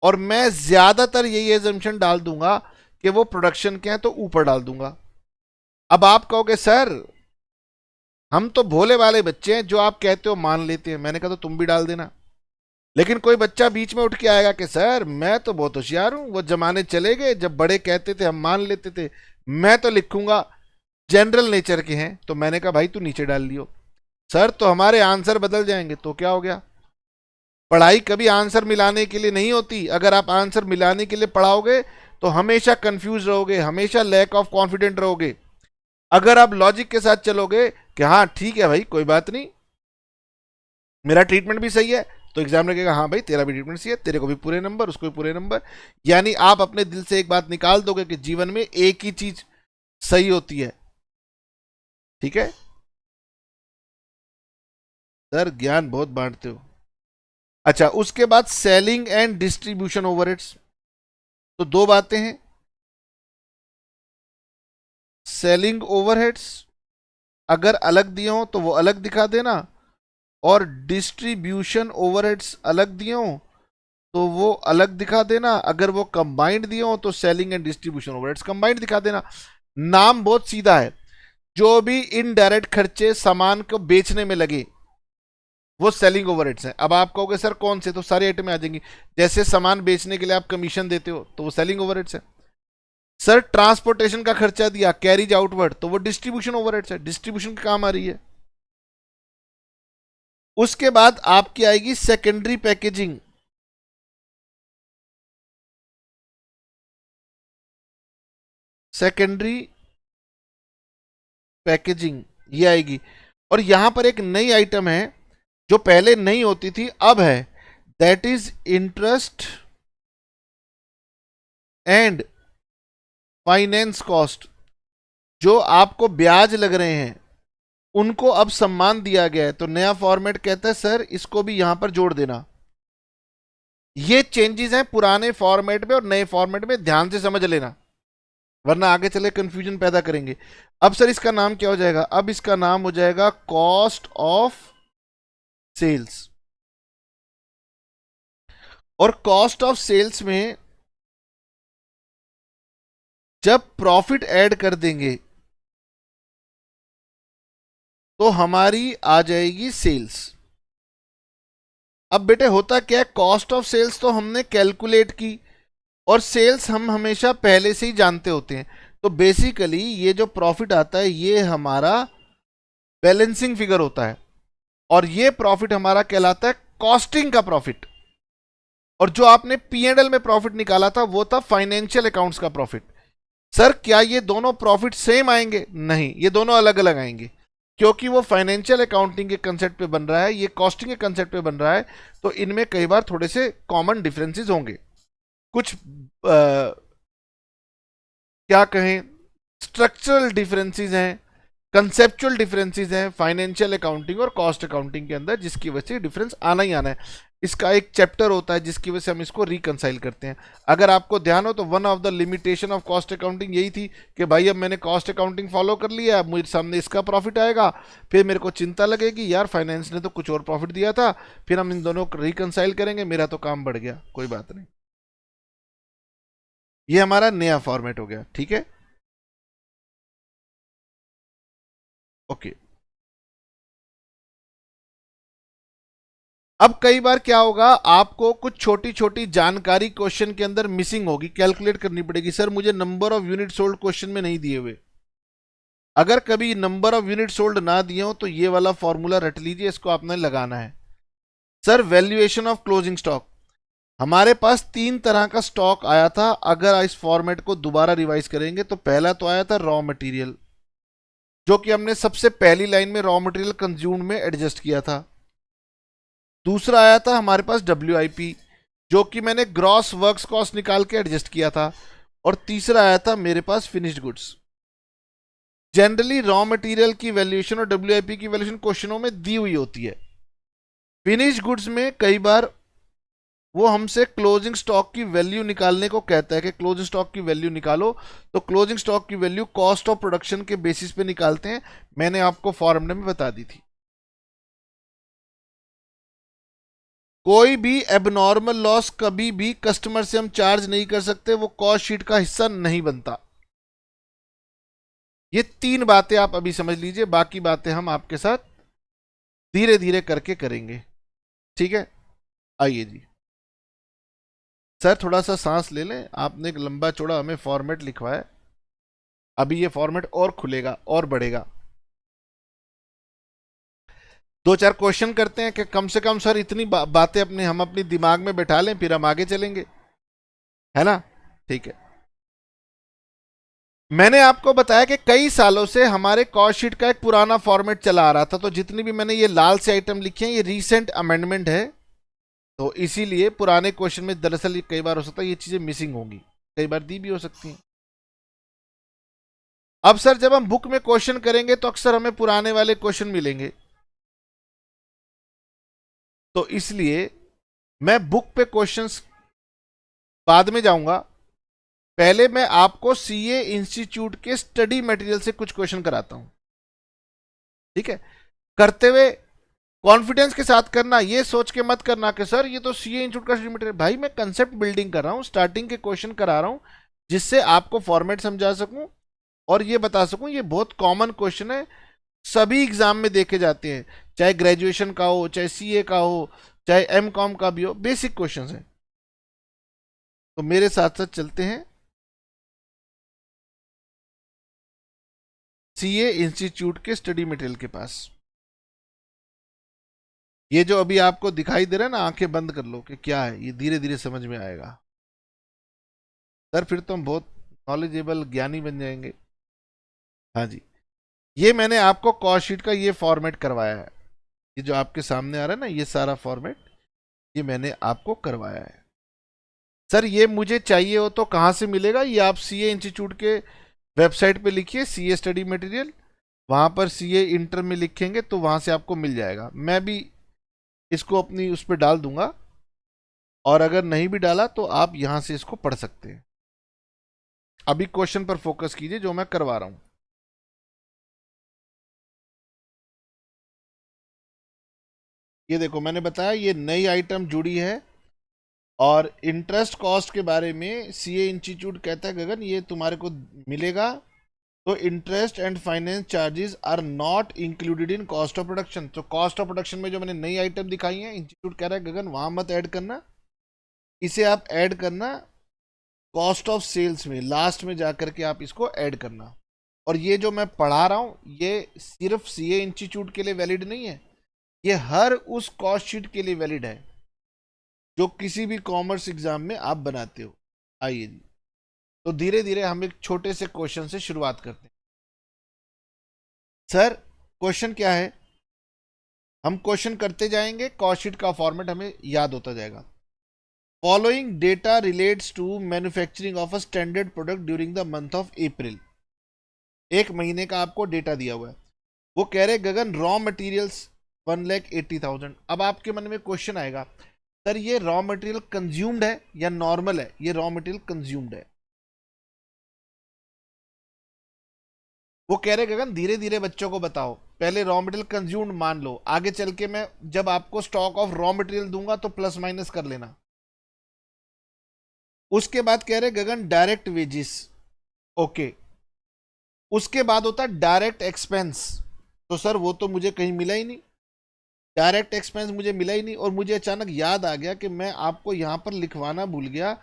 और मैं ज्यादातर यही एजम्पशन डाल दूंगा कि वो प्रोडक्शन के हैं तो ऊपर डाल दूंगा। अब आप कहोगे सर हम तो भोले वाले बच्चे हैं, जो आप कहते हो मान लेते हैं। मैंने कहा तो तुम भी डाल देना। लेकिन कोई बच्चा बीच में उठ के आएगा कि सर मैं तो बहुत होशियार हूं, वो जमाने चले गए जब बड़े कहते थे हम मान लेते थे। मैं तो लिखूंगा जनरल नेचर के हैं। तो मैंने कहा भाई तू नीचे डाल लियो। सर तो हमारे आंसर बदल जाएंगे। तो क्या हो गया, पढ़ाई कभी आंसर मिलाने के लिए नहीं होती। अगर आप आंसर मिलाने के लिए पढ़ाओगे तो हमेशा कंफ्यूज रहोगे, हमेशा लैक ऑफ कॉन्फिडेंट रहोगे। अगर आप लॉजिक के साथ चलोगे कि हाँ ठीक है भाई कोई बात नहीं, मेरा ट्रीटमेंट भी सही है, तो एग्जाम लगेगा हाँ भाई तेरा भी ट्रीटमेंट सही है, तेरे को भी पूरे नंबर उसको भी पूरे नंबर। यानी आप अपने दिल से एक बात निकाल दोगे कि जीवन में एक ही चीज सही होती है। ठीक है सर, ज्ञान बहुत बांटते हो। अच्छा, उसके बाद सेलिंग एंड डिस्ट्रीब्यूशन ओवरहेड्स। तो दो बातें हैं, सेलिंग ओवरहेड्स अगर अलग दिए हो तो वो अलग दिखा देना, और डिस्ट्रीब्यूशन ओवरहेड्स अलग दिए हो तो वो अलग दिखा देना। अगर वो कंबाइंड दिए हो तो selling and distribution overheads combined दिखा देना। नाम बहुत सीधा है, जो भी इनडायरेक्ट खर्चे सामान को बेचने में लगे वो सेलिंग ओवरहेड्स हैं। अब आप कहोगे सर कौन से, तो सारे आइटम में आ जाएंगी। जैसे सामान बेचने के लिए आप कमीशन देते हो तो वो सेलिंग ओवरहेड्स है। सर ट्रांसपोर्टेशन का खर्चा दिया कैरीज आउटवर्ड, तो वो डिस्ट्रीब्यूशन ओवरहेड्स है, डिस्ट्रीब्यूशन के काम आ रही है। उसके बाद आपकी आएगी सेकेंडरी पैकेजिंग। सेकेंडरी पैकेजिंग ये आएगी। और यहां पर एक नई आइटम है जो पहले नहीं होती थी, अब है, that is interest and finance cost. जो आपको ब्याज लग रहे हैं उनको अब सम्मान दिया गया है। तो नया फॉर्मेट कहता है सर इसको भी यहां पर जोड़ देना। ये चेंजेस हैं पुराने फॉर्मेट में और नए फॉर्मेट में, ध्यान से समझ लेना वरना आगे चले कंफ्यूजन पैदा करेंगे। अब सर इसका नाम क्या हो जाएगा, अब इसका नाम हो जाएगा कॉस्ट ऑफ सेल्स। और कॉस्ट ऑफ सेल्स में जब प्रॉफिट ऐड कर देंगे तो हमारी आ जाएगी सेल्स। अब बेटे होता क्या है, कॉस्ट ऑफ सेल्स तो हमने कैलकुलेट की और सेल्स हम हमेशा पहले से ही जानते होते हैं। तो बेसिकली ये जो प्रॉफिट आता है ये हमारा बैलेंसिंग फिगर होता है और ये प्रॉफिट हमारा कहलाता है कॉस्टिंग का प्रॉफिट। और जो आपने P&L में प्रॉफिट निकाला था वो था फाइनेंशियल अकाउंट्स का प्रॉफिट। सर क्या ये दोनों प्रॉफिट सेम आएंगे? नहीं, ये दोनों अलग अलग आएंगे, क्योंकि वो फाइनेंशियल अकाउंटिंग के कंसेप्ट पे बन रहा है, ये कॉस्टिंग के कंसेप्ट पे बन रहा है। तो इनमें कई बार थोड़े से कॉमन डिफरेंसेस होंगे, कुछ क्या कहें, स्ट्रक्चरल डिफरेंसेस हैं, कंसेप्चुअल डिफरेंसेस हैं फाइनेंशियल अकाउंटिंग और कॉस्ट अकाउंटिंग के अंदर, जिसकी वजह से डिफरेंस आना ही आना है। इसका एक चैप्टर होता है जिसकी वजह से हम इसको रिकंसाइल करते हैं। अगर आपको ध्यान हो तो one of the limitation of cost accounting यही थी कि भाई अब मैंने कॉस्ट अकाउंटिंग फॉलो कर लिया, अब मेरे सामने इसका प्रॉफिट आएगा, फिर मेरे को चिंता लगेगी यार फाइनेंस ने तो कुछ और प्रॉफिट दिया था, फिर हम इन दोनों को रिकंसाइल करेंगे, मेरा तो काम बढ़ गया। कोई बात नहीं, ये हमारा नया फॉर्मेट हो गया, ठीक है, ओके। अब कई बार क्या होगा, आपको कुछ छोटी छोटी जानकारी क्वेश्चन के अंदर मिसिंग होगी, कैलकुलेट करनी पड़ेगी। सर मुझे number of unit sold question में नहीं दिए हुए। अगर कभी नंबर ऑफ यूनिट सोल्ड ना दिए हो तो ये वाला फॉर्मूला रट लीजिए, इसको आपने लगाना है। Sir valuation of closing stock, हमारे पास तीन तरह का स्टॉक आया था। अगर इस फॉर्मेट को दोबारा रिवाइज करेंगे तो पहला तो आया था रॉ मटेरियल, जो कि हमने सबसे पहली लाइन में रॉ मटेरियल कंज्यूम में एडजस्ट किया था। दूसरा आया था हमारे पास WIP, जो कि मैंने ग्रॉस वर्क्स कॉस्ट निकाल के एडजस्ट किया था। और तीसरा आया था मेरे पास finished goods. Generally raw material की वैल्यूएशन और WIP की वैल्यूएशन क्वेश्चनों में दी हुई होती है। फिनिश्ड गुड्स में कई बार वो हमसे क्लोजिंग स्टॉक की वैल्यू निकालने को कहता है कि क्लोजिंग स्टॉक की वैल्यू निकालो। तो क्लोजिंग स्टॉक की वैल्यू कॉस्ट ऑफ प्रोडक्शन के बेसिस पे निकालते हैं, मैंने आपको फॉर्मूले में बता दी थी। कोई भी एबनॉर्मल लॉस कभी भी कस्टमर से हम चार्ज नहीं कर सकते, वो कॉस्ट शीट का हिस्सा नहीं बनता। ये तीन बातें आप अभी समझ लीजिए, बाकी बातें हम आपके साथ धीरे धीरे करके करेंगे, ठीक है। आइए जी, सर थोड़ा सा सांस ले लें, आपने एक लंबा चौड़ा हमें फॉर्मेट लिखवाया है, अभी ये फॉर्मेट और खुलेगा और बढ़ेगा। दो चार क्वेश्चन करते हैं कि कम से कम सर इतनी बातें अपने हम अपनी दिमाग में बैठा लें, फिर हम आगे चलेंगे, है ना, ठीक है। मैंने आपको बताया कि कई सालों से हमारे कॉस्ट शीट का एक पुराना फॉर्मेट चला आ रहा था, तो जितनी भी मैंने ये लाल से आइटम लिखे हैं ये रीसेंट अमेंडमेंट है। तो इसीलिए पुराने क्वेश्चन में दरअसल ये कई बार हो सकता है ये चीजें मिसिंग होंगी, कई बार दी भी हो सकती हैं। अब सर जब हम बुक में क्वेश्चन करेंगे तो अक्सर हमें पुराने वाले क्वेश्चन मिलेंगे, तो इसलिए मैं बुक पे क्वेश्चंस बाद में जाऊंगा। पहले मैं आपको CA इंस्टीट्यूट के स्टडी मटेरियल से कुछ क्वेश्चन कराता हूं, ठीक है। करते हुए कॉन्फिडेंस के साथ करना, ये सोच के मत करना कि सर ये तो CA इंस्टीट्यूट का स्टडी मटेरियल। भाई मैं कंसेप्ट बिल्डिंग कर रहा हूं, स्टार्टिंग के क्वेश्चन करा रहा हूं, जिससे आपको फॉर्मेट समझा सकूं और ये बता सकूं ये बहुत कॉमन क्वेश्चन है, सभी एग्जाम में देखे जाते हैं, चाहे ग्रेजुएशन का हो, चाहे CA का हो, चाहे MCOM का भी हो, बेसिक क्वेश्चन है। तो मेरे साथ साथ चलते हैं CA इंस्टीट्यूट के स्टडी मटेरियल के पास। ये जो अभी आपको दिखाई दे रहा है ना, आंखें बंद कर लो कि क्या है, ये धीरे धीरे समझ में आएगा। सर फिर तो हम बहुत नॉलेजेबल ज्ञानी बन जाएंगे। हाँ जी, ये मैंने आपको कॉस्ट शीट का ये फॉर्मेट करवाया है, ये जो आपके सामने आ रहा है ना ये सारा फॉर्मेट, ये मैंने आपको करवाया है। सर ये मुझे चाहिए हो तो कहाँ से मिलेगा? ये आप CA इंस्टीट्यूट के वेबसाइट पे लिखिए CA स्टडी मटेरियल, वहाँ पर CA इंटर में लिखेंगे तो वहाँ से आपको मिल जाएगा। मैं भी इसको अपनी उस पर डाल दूंगा, और अगर नहीं भी डाला तो आप यहाँ से इसको पढ़ सकते हैं। अभी क्वेश्चन पर फोकस कीजिए जो मैं करवा रहा हूं। ये देखो मैंने बताया ये नई आइटम जुड़ी है और इंटरेस्ट कॉस्ट के बारे में सीए इंस्टीट्यूट कहता है गगन ये तुम्हारे को मिलेगा, तो interest and finance charges are not included in cost of production. तो कॉस्ट ऑफ प्रोडक्शन में जो मैंने नई आइटम दिखाई है इंस्टीट्यूट कह रहा है गगन वहां मत ऐड करना, इसे आप ऐड करना कॉस्ट ऑफ सेल्स में, लास्ट में जाकर के आप इसको ऐड करना। और ये जो मैं पढ़ा रहा हूं ये सिर्फ सीए इंस्टीट्यूट के लिए वैलिड नहीं है, ये हर उस कॉस्ट शीट के लिए वैलिड है जो किसी भी कॉमर्स एग्जाम में आप बनाते हो। आइए जी, तो धीरे धीरे हम एक छोटे से क्वेश्चन से शुरुआत करते हैं। सर क्वेश्चन क्या है, हम क्वेश्चन करते जाएंगे, कॉस्ट शीट का फॉर्मेट हमें याद होता जाएगा। Following data relates to manufacturing of a standard product during the month of April. एक महीने का आपको डेटा दिया हुआ है, वो कह रहे गगन रॉ मटेरियल्स 1,80,000। अब आपके मन में क्वेश्चन आएगा सर ये रॉ मटेरियल कंज्यूम्ड है या नॉर्मल है, ये रॉ मटेरियल कंज्यूम्ड है। वो कह रहे गगन धीरे धीरे बच्चों को बताओ, पहले रॉ मटेरियल कंज्यूम्ड मान लो, आगे चल के मैं जब आपको स्टॉक ऑफ रॉ मटेरियल दूंगा तो प्लस माइनस कर लेना। उसके बाद कह रहे गगन डायरेक्ट वेजिस, ओके। उसके बाद होता है डायरेक्ट एक्सपेंस, तो सर वो तो मुझे कहीं मिला ही नहीं, डायरेक्ट एक्सपेंस मुझे मिला ही नहीं। और मुझे अचानक याद आ गया कि मैं आपको यहां पर लिखवाना भूल गया,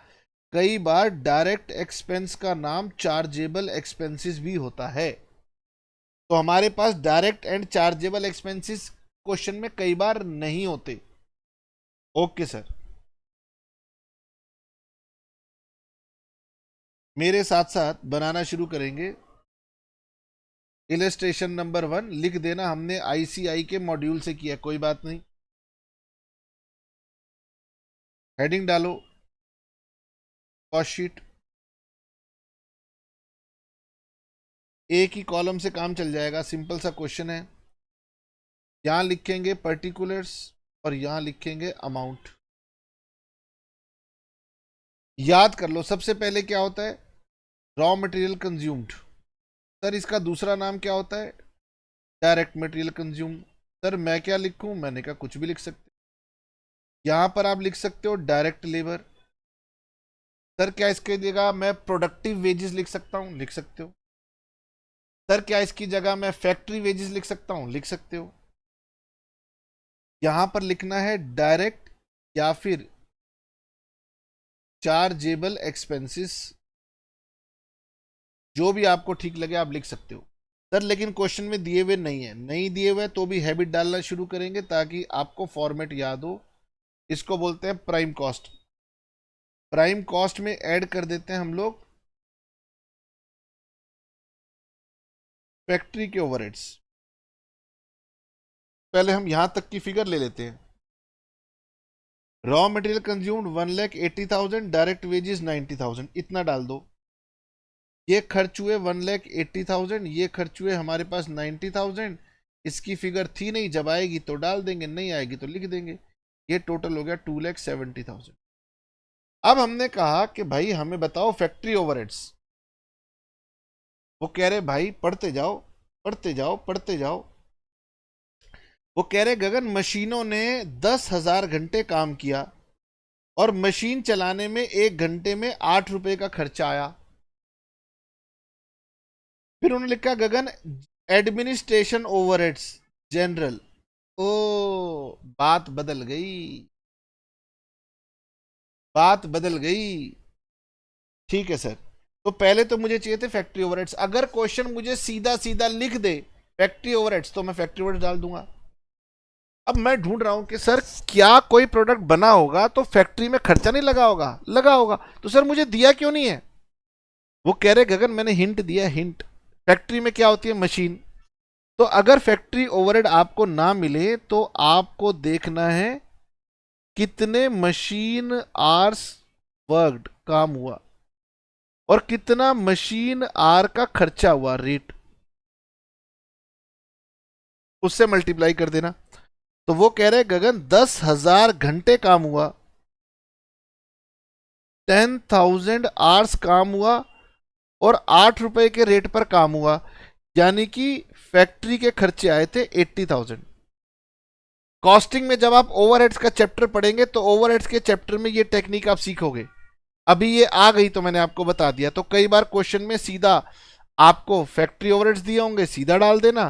कई बार डायरेक्ट एक्सपेंस का नाम चार्जेबल एक्सपेंसेस भी होता है। तो हमारे पास direct and chargeable expenses question में कई बार नहीं होते। ओके सर, मेरे साथ साथ बनाना शुरू करेंगे। इलस्ट्रेशन नंबर 1 लिख देना, हमने आईसीआई के मॉड्यूल से किया, कोई बात नहीं। हेडिंग डालो कॉस्ट शीट, एक ही कॉलम से काम चल जाएगा, सिंपल सा क्वेश्चन है। यहां लिखेंगे पर्टिकुलर्स और यहां लिखेंगे अमाउंट। याद कर लो सबसे पहले क्या होता है, रॉ मटेरियल कंज्यूम्ड। सर इसका दूसरा नाम क्या होता है, डायरेक्ट मटेरियल कंज्यूम। सर मैं क्या लिखूं, मैंने कहा कुछ भी लिख सकते, यहां पर आप लिख सकते हो डायरेक्ट लेबर। सर क्या इसके जगह मैं प्रोडक्टिव वेजेस लिख सकता हूं, लिख सकते हो। सर क्या इसकी जगह मैं फैक्ट्री वेजेस लिख सकता हूं, लिख सकते हो। यहां पर लिखना है डायरेक्ट या फिर चार्जेबल एक्सपेंसेस, जो भी आपको ठीक लगे आप लिख सकते हो। सर लेकिन क्वेश्चन में दिए हुए नहीं है, नहीं दिए हुए तो भी हैबिट डालना शुरू करेंगे ताकि आपको फॉर्मेट याद हो। इसको बोलते हैं प्राइम कॉस्ट। प्राइम कॉस्ट में ऐड कर देते हैं हम लोग फैक्ट्री के ओवरहेड्स। पहले हम यहां तक की फिगर ले लेते हैं। Raw material consumed 1,80,000, direct wages 90,000, इतना डाल दो। ये खर्च हुए 1,80,000, ये खर्च हुए हमारे पास 90,000। इसकी फिगर थी नहीं, जब आएगी तो डाल देंगे, नहीं आएगी तो लिख देंगे। ये टोटल हो गया 2,70,000। अब हमने कहा कि भाई हमें बताओ फैक्ट्री ओवरहेड्स। वो कह रहे भाई पढ़ते जाओ पढ़ते जाओ पढ़ते जाओ। वो कह रहे गगन मशीनों ने 10,000 घंटे काम किया और मशीन चलाने में 1 घंटे में 8 रुपए का खर्चा आया। फिर उन्होंने लिखा गगन एडमिनिस्ट्रेशन ओवरहेड्स जनरल। ओ बात बदल गई, बात बदल गई। ठीक है सर, तो पहले तो मुझे चाहिए थे फैक्ट्री ओवरहेड्स। अगर क्वेश्चन मुझे सीधा सीधा लिख दे फैक्ट्री ओवरहेड्स तो मैं फैक्ट्री ओवरहेड्स डाल दूंगा। अब मैं ढूंढ रहा हूं कि सर क्या कोई प्रोडक्ट बना होगा तो फैक्ट्री में खर्चा नहीं लगा होगा, लगा होगा, तो सर मुझे दिया क्यों नहीं है। वो कह रहे गगन मैंने हिंट दिया, हिंट। फैक्ट्री में क्या होती है, मशीन। तो अगर फैक्ट्री ओवरहेड आपको ना मिले तो आपको देखना है कितने मशीन आर्स वर्कड, काम हुआ, और कितना मशीन आर का खर्चा हुआ, रेट, उससे मल्टीप्लाई कर देना। तो वो कह रहे गगन 10,000 घंटे काम हुआ, 10,000 आवर्स काम हुआ और 8 रुपए के रेट पर काम हुआ, यानी कि फैक्ट्री के खर्चे आए थे 80,000। कॉस्टिंग में जब आप ओवरहेड्स का चैप्टर पढ़ेंगे तो ओवरहेड्स के चैप्टर में ये टेक्निक आप सीखोगे। अभी ये आ गई तो मैंने आपको बता दिया। तो कई बार क्वेश्चन में सीधा आपको फैक्ट्री ओवरहेड्स दिए होंगे, सीधा डाल देना।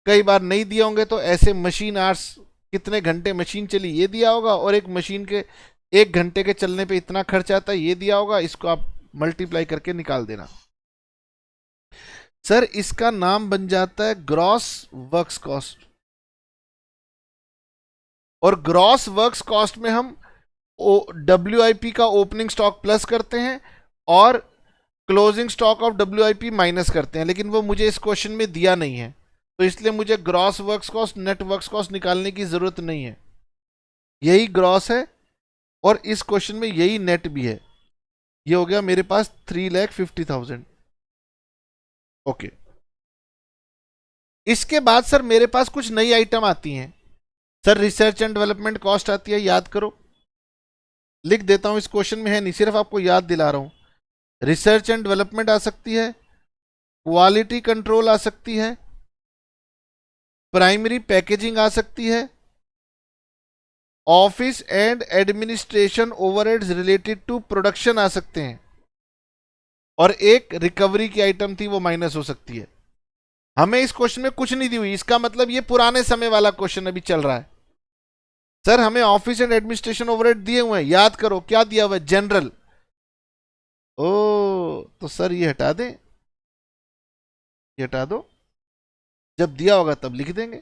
कई बार नहीं दिए होंगे तो ऐसे मशीन आवर्स, कितने घंटे मशीन चली ये दिया होगा, और एक मशीन के 1 घंटे के चलने पे इतना खर्च आता है ये दिया होगा, इसको आप मल्टीप्लाई करके निकाल देना। सर इसका नाम बन जाता है ग्रॉस वर्क्स कॉस्ट, और ग्रॉस वर्क्स कॉस्ट में हम WIP का ओपनिंग स्टॉक प्लस करते हैं और closing stock of WIP minus करते हैं, लेकिन वो मुझे इस क्वेश्चन में दिया नहीं है, तो इसलिए मुझे gross works cost net works cost निकालने की जरूरत नहीं है। यही ग्रॉस है और इस क्वेश्चन में यही नेट भी है। ये हो गया मेरे पास 3,50,000। ओके, इसके बाद सर मेरे पास कुछ नई आइटम आती हैं। Sir research and development cost आती है, याद करो, लिख देता हूं, इस क्वेश्चन में है नहीं, सिर्फ आपको याद दिला रहा हूं। रिसर्च एंड डेवलपमेंट आ सकती है, क्वालिटी कंट्रोल आ सकती है, प्राइमरी पैकेजिंग आ सकती है, office and administration overheads related to production आ सकते हैं, और एक रिकवरी की आइटम थी वो माइनस हो सकती है। हमें इस क्वेश्चन में कुछ नहीं दी हुई, इसका मतलब ये पुराने समय वाला क्वेश्चन अभी चल रहा है। सर हमें ऑफिस एंड एडमिनिस्ट्रेशन ओवरहेड दिए हुए हैं, याद करो क्या दिया हुआ है, जनरल। ओ तो सर ये हटा दें, ये हटा दो, जब दिया होगा तब लिख देंगे।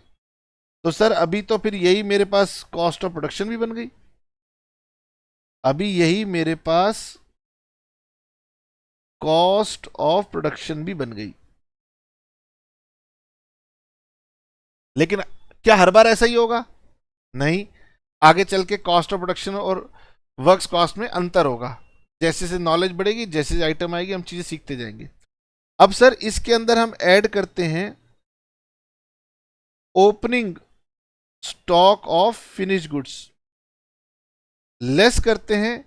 तो सर अभी तो फिर यही मेरे पास कॉस्ट ऑफ प्रोडक्शन भी बन गई, अभी यही मेरे पास कॉस्ट ऑफ प्रोडक्शन भी बन गई। लेकिन क्या हर बार ऐसा ही होगा? नहीं, आगे चल के कॉस्ट ऑफ प्रोडक्शन और वर्क्स कॉस्ट में अंतर होगा। जैसे जैसे नॉलेज बढ़ेगी, जैसे जैसे आइटम आएगी, हम चीजें सीखते जाएंगे। अब सर इसके अंदर हम ऐड करते हैं opening stock of finish goods, less करते हैं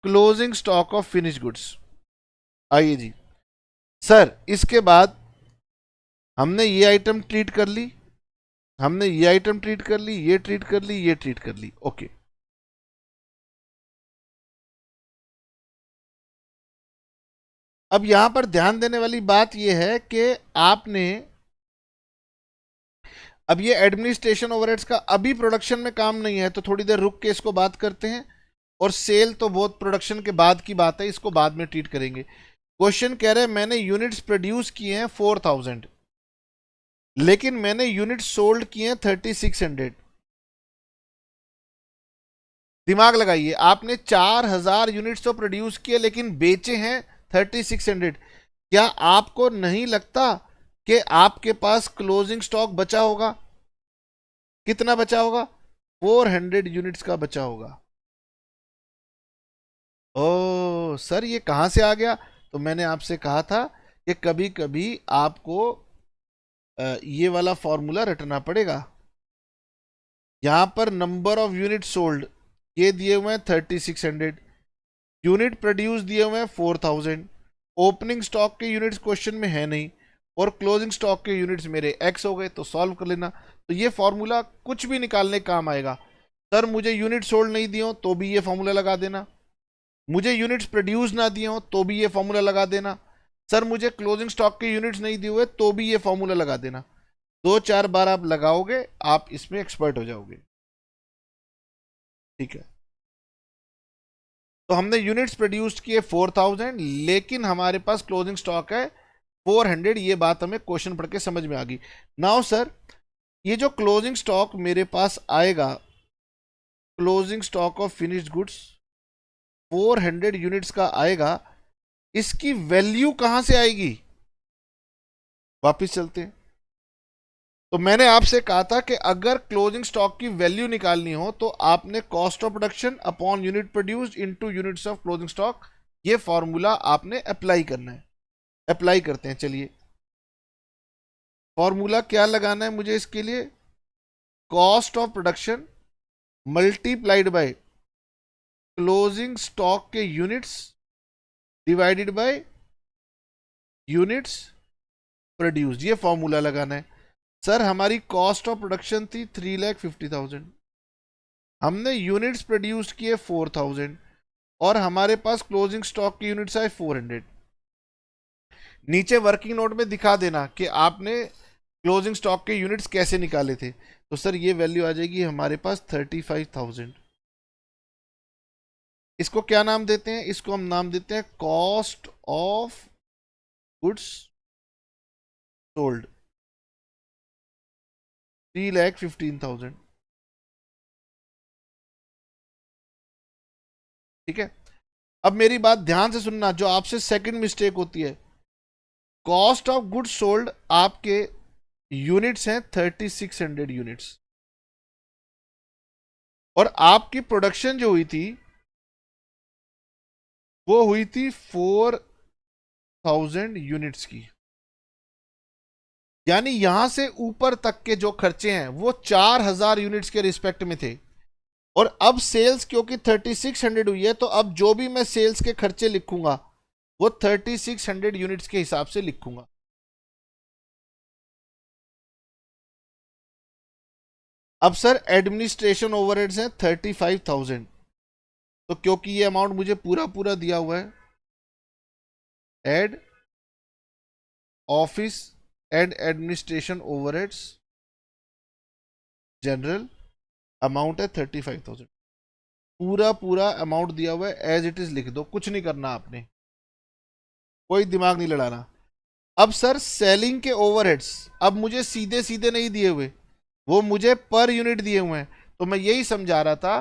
closing stock of finish goods. आइए जी सर, इसके बाद हमने ये आइटम ट्रीट कर ली, हमने ये आइटम ट्रीट कर ली, ये ट्रीट कर ली, ये ट्रीट कर ली। ओके, अब यहां पर ध्यान देने वाली बात यह है कि आपने अब ये एडमिनिस्ट्रेशन ओवरहेड्स का अभी प्रोडक्शन में काम नहीं है, तो थोड़ी देर रुक के इसको बात करते हैं। और सेल तो बहुत प्रोडक्शन के बाद की बात है, इसको बाद में ट्रीट करेंगे। क्वेश्चन कह रहे हैं मैंने यूनिट्स प्रोड्यूस किए हैं 4,000, लेकिन मैंने यूनिट सोल्ड किए हैं 3,600। दिमाग लगाइए, आपने 4,000 यूनिट्स तो प्रोड्यूस किए लेकिन बेचे हैं 3,600। क्या आपको नहीं लगता कि आपके पास क्लोजिंग स्टॉक बचा होगा? कितना बचा होगा? 400 यूनिट्स का बचा होगा। ओ सर ये कहां से आ गया? तो मैंने आपसे कहा था कि कभी कभी आपको ये वाला फॉर्मूला रटना पड़ेगा। यहां पर नंबर ऑफ यूनिट सोल्ड ये दिए हुए हैं 3,600, यूनिट प्रोड्यूस दिए हुए हैं 4,000, ओपनिंग स्टॉक के यूनिट्स क्वेश्चन में है नहीं, और क्लोजिंग स्टॉक के यूनिट्स मेरे एक्स हो गए, तो सॉल्व कर लेना। तो ये फॉर्मूला कुछ भी निकालने काम आएगा। सर मुझे यूनिट सोल्ड नहीं दिए हो तो भी ये फॉर्मूला लगा देना, मुझे यूनिट्स प्रोड्यूस ना दिए हो तो भी ये फॉर्मूला लगा देना, सर मुझे क्लोजिंग स्टॉक के यूनिट्स नहीं दिए हुए तो भी ये फॉर्मूला लगा देना। 2-4 बार आप लगाओगे, आप इसमें एक्सपर्ट हो जाओगे। ठीक है, तो हमने यूनिट्स प्रोड्यूस किए 4,000, लेकिन हमारे पास क्लोजिंग स्टॉक है 400। ये बात हमें क्वेश्चन पढ़ के समझ में आ गई। नाउ सर ये जो क्लोजिंग स्टॉक मेरे पास आएगा, closing stock of finished goods 400 units का आएगा, इसकी वैल्यू कहां से आएगी? वापिस चलते हैं। तो मैंने आपसे कहा था कि अगर क्लोजिंग स्टॉक की वैल्यू निकालनी हो तो आपने cost of production upon unit produced into units of closing stock, ये फॉर्मूला आपने अप्लाई करना है। अप्लाई करते हैं, चलिए फॉर्मूला क्या लगाना है मुझे इसके लिए? Cost of production multiplied by closing stock के units divided by units produced, ये फॉर्मूला लगाना है। सर हमारी कॉस्ट ऑफ प्रोडक्शन थी 3,50,000, हमने यूनिट्स प्रोड्यूस किए 4,000 और हमारे पास क्लोजिंग स्टॉक की यूनिट्स आए 400। नीचे वर्किंग नोट में दिखा देना कि आपने क्लोजिंग स्टॉक के यूनिट्स कैसे निकाले थे। तो सर ये वैल्यू आ जाएगी हमारे पास 35,000। इसको क्या नाम देते हैं? इसको हम नाम देते हैं कॉस्ट ऑफ गुड्स सोल्ड, 3,15,000। ठीक है, अब मेरी बात ध्यान से सुनना, जो आपसे सेकंड मिस्टेक होती है, कॉस्ट ऑफ गुड्स सोल्ड आपके यूनिट्स हैं 3,600 यूनिट्स, और आपकी प्रोडक्शन जो हुई थी वो हुई थी 4,000 यूनिट्स की। यानी यहां से ऊपर तक के जो खर्चे हैं वो 4,000 यूनिट्स के रिस्पेक्ट में थे। और अब सेल्स क्योंकि 3,600 हुई है, तो अब जो भी मैं सेल्स के खर्चे लिखूंगा वो 3,600 यूनिट्स के हिसाब से लिखूंगा। अब सर एडमिनिस्ट्रेशन ओवरहेड्स हैं 35,000, तो क्योंकि ये अमाउंट मुझे पूरा पूरा दिया हुआ है, add office and administration overheads general amount है 35,000। पूरा पूरा अमाउंट दिया हुआ है, एज इट इज लिख दो, कुछ नहीं करना आपने, कोई दिमाग नहीं लड़ाना। अब सर सेलिंग के ओवरहेड्स अब मुझे सीधे सीधे नहीं दिए हुए, वो मुझे पर यूनिट दिए हुए हैं। तो मैं यही समझा रहा था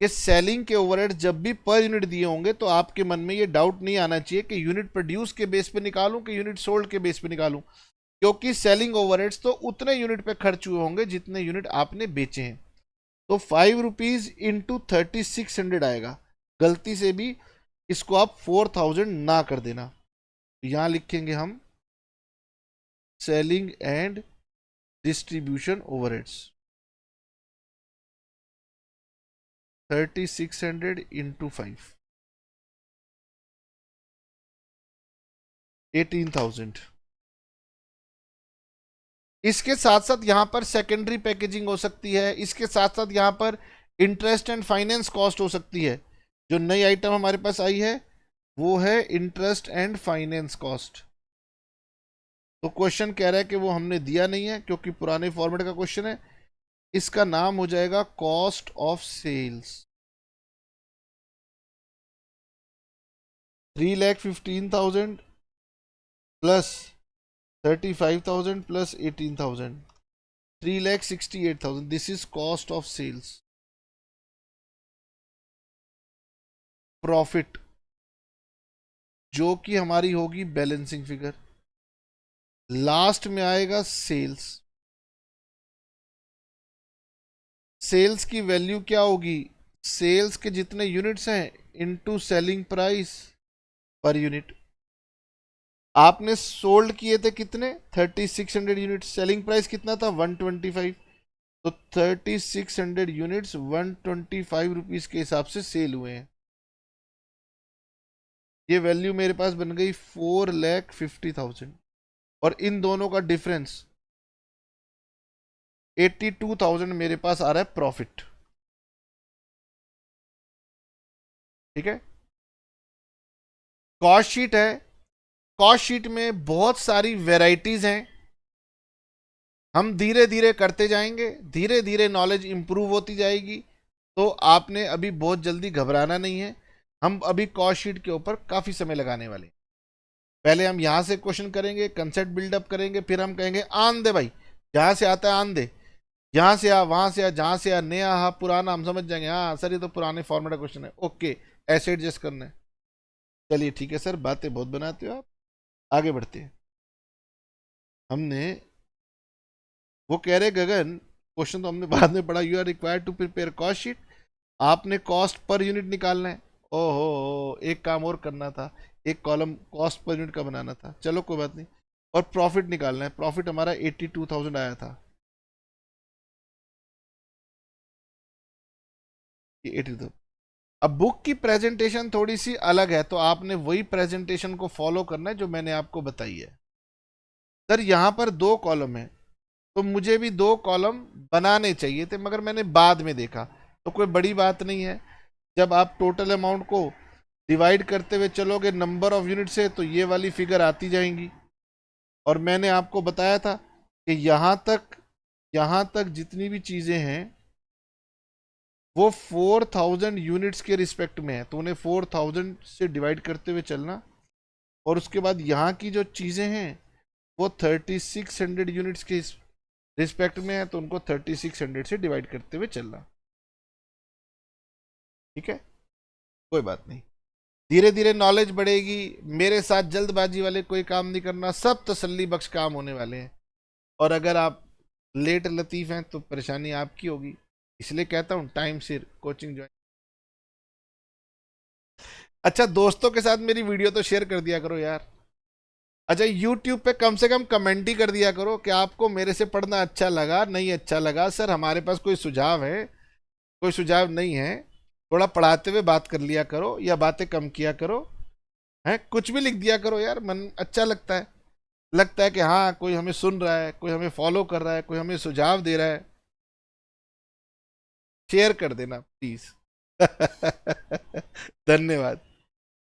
कि सेलिंग के ओवरहेड जब भी पर यूनिट दिए होंगे तो आपके मन में ये डाउट नहीं आना चाहिए कि यूनिट प्रोड्यूस के बेस पे निकालूं कि यूनिट सोल्ड के बेस पे निकालूं, क्योंकि सेलिंग ओवरहेड्स तो उतने यूनिट पे खर्च हुए होंगे जितने यूनिट आपने बेचे हैं। तो 5 रुपीज इंटू 3,600 आएगा। गलती से भी इसको आप 4,000 ना कर देना। यहां लिखेंगे हम selling and distribution overheads 3,600 into 5, 18,000। इसके साथ साथ यहां पर सेकेंडरी पैकेजिंग हो सकती है, इसके साथ साथ यहां पर इंटरेस्ट एंड फाइनेंस कॉस्ट हो सकती है। जो नई आइटम हमारे पास आई है वो है इंटरेस्ट एंड फाइनेंस कॉस्ट। तो क्वेश्चन कह रहा है कि वो हमने दिया नहीं है क्योंकि पुराने फॉर्मेट का क्वेश्चन है। इसका नाम हो जाएगा cost of sales. 3,15,000 plus 35,000 plus 18,000, 3,68,000। This is cost of sales. Profit जो कि हमारी होगी बैलेंसिंग फिगर, लास्ट में आएगा सेल्स। सेल्स की वैल्यू क्या होगी? सेल्स के जितने यूनिट्स हैं into selling price per unit. आपने सोल्ड किए थे कितने? 3,600 यूनिट। सेलिंग प्राइस कितना था? 125। तो 3,600 यूनिट्स 125 रुपीज के हिसाब से सेल हुए हैं। ये वैल्यू मेरे पास बन गई 4,50,000 और इन दोनों का डिफरेंस 82,000 मेरे पास आ रहा है प्रॉफिट। ठीक है, कॉस्ट शीट है। कॉस्ट शीट में बहुत सारी वेराइटीज हैं, हम धीरे धीरे करते जाएंगे, धीरे धीरे नॉलेज इंप्रूव होती जाएगी। तो आपने अभी बहुत जल्दी घबराना नहीं है। हम अभी कॉस्ट शीट के ऊपर काफी समय लगाने वाले। पहले हम यहां से क्वेश्चन करेंगे, कंसेप्ट बिल्डअप करेंगे, फिर हम कहेंगे आन दे भाई, जहां से आता है आन दे, यहां से आ, वहां से आ, जहां से आ, नया हा पुराना, हम समझ जाएंगे हाँ सर ये तो पुराने फॉर्मेट का क्वेश्चन है, ओके ऐसे एडजस्ट करना है। चलिए ठीक है सर, बातें बहुत बनाते हो आप, आगे बढ़ते हैं। हमने वो कह रहे गगन, क्वेश्चन तो हमने बाद में पढ़ा, you are required to prepare cost sheet. आपने कॉस्ट पर यूनिट निकालना है। ओहो, एक काम और करना था, एक कॉलम कॉस्ट पर यूनिट का बनाना था, चलो कोई बात नहीं। और प्रॉफिट निकालना है, प्रॉफिट हमारा 82,000 आया था, ये 82,000। अब बुक की प्रेजेंटेशन थोड़ी सी अलग है, तो आपने वही प्रेजेंटेशन को फॉलो करना है जो मैंने आपको बताई है। सर यहां पर दो कॉलम है, तो मुझे भी 2 कॉलम बनाने चाहिए थे, मगर मैंने बाद में देखा तो कोई बड़ी बात नहीं है। जब आप टोटल अमाउंट को डिवाइड करते हुए चलोगे नंबर ऑफ यूनिट से, तो ये वाली फिगर आती जाएंगी। और मैंने आपको बताया था कि यहाँ तक जितनी भी चीज़ें हैं वो 4000 यूनिट्स के रिस्पेक्ट में है, तो उन्हें 4000 से डिवाइड करते हुए चलना। और उसके बाद यहाँ की जो चीज़ें हैं वो 3600 यूनिट्स के रिस्पेक्ट में है, तो उनको 3600 से डिवाइड करते हुए चलना। ठीक है, कोई बात नहीं, धीरे धीरे नॉलेज बढ़ेगी। मेरे साथ जल्दबाजी वाले कोई काम नहीं करना, सब तसल्ली बख्श काम होने वाले हैं। और अगर आप लेट लतीफ़ हैं तो परेशानी आपकी होगी, इसलिए कहता हूँ टाइम सिर कोचिंग ज्वाइन। अच्छा, दोस्तों के साथ मेरी वीडियो तो शेयर कर दिया करो यार। अच्छा, यूट्यूब पे कम से कम कमेंट ही कर दिया करो कि आपको मेरे से पढ़ना अच्छा लगा, नहीं अच्छा लगा। सर हमारे पास कोई सुझाव है, कोई सुझाव नहीं है, थोड़ा पढ़ाते हुए बात कर लिया करो या बातें कम किया करो। है, कुछ भी लिख दिया करो यार, मन अच्छा लगता है। लगता है कि हाँ कोई हमें सुन रहा है, कोई हमें फॉलो कर रहा है, कोई हमें सुझाव दे रहा है। शेयर कर देना प्लीज। धन्यवाद।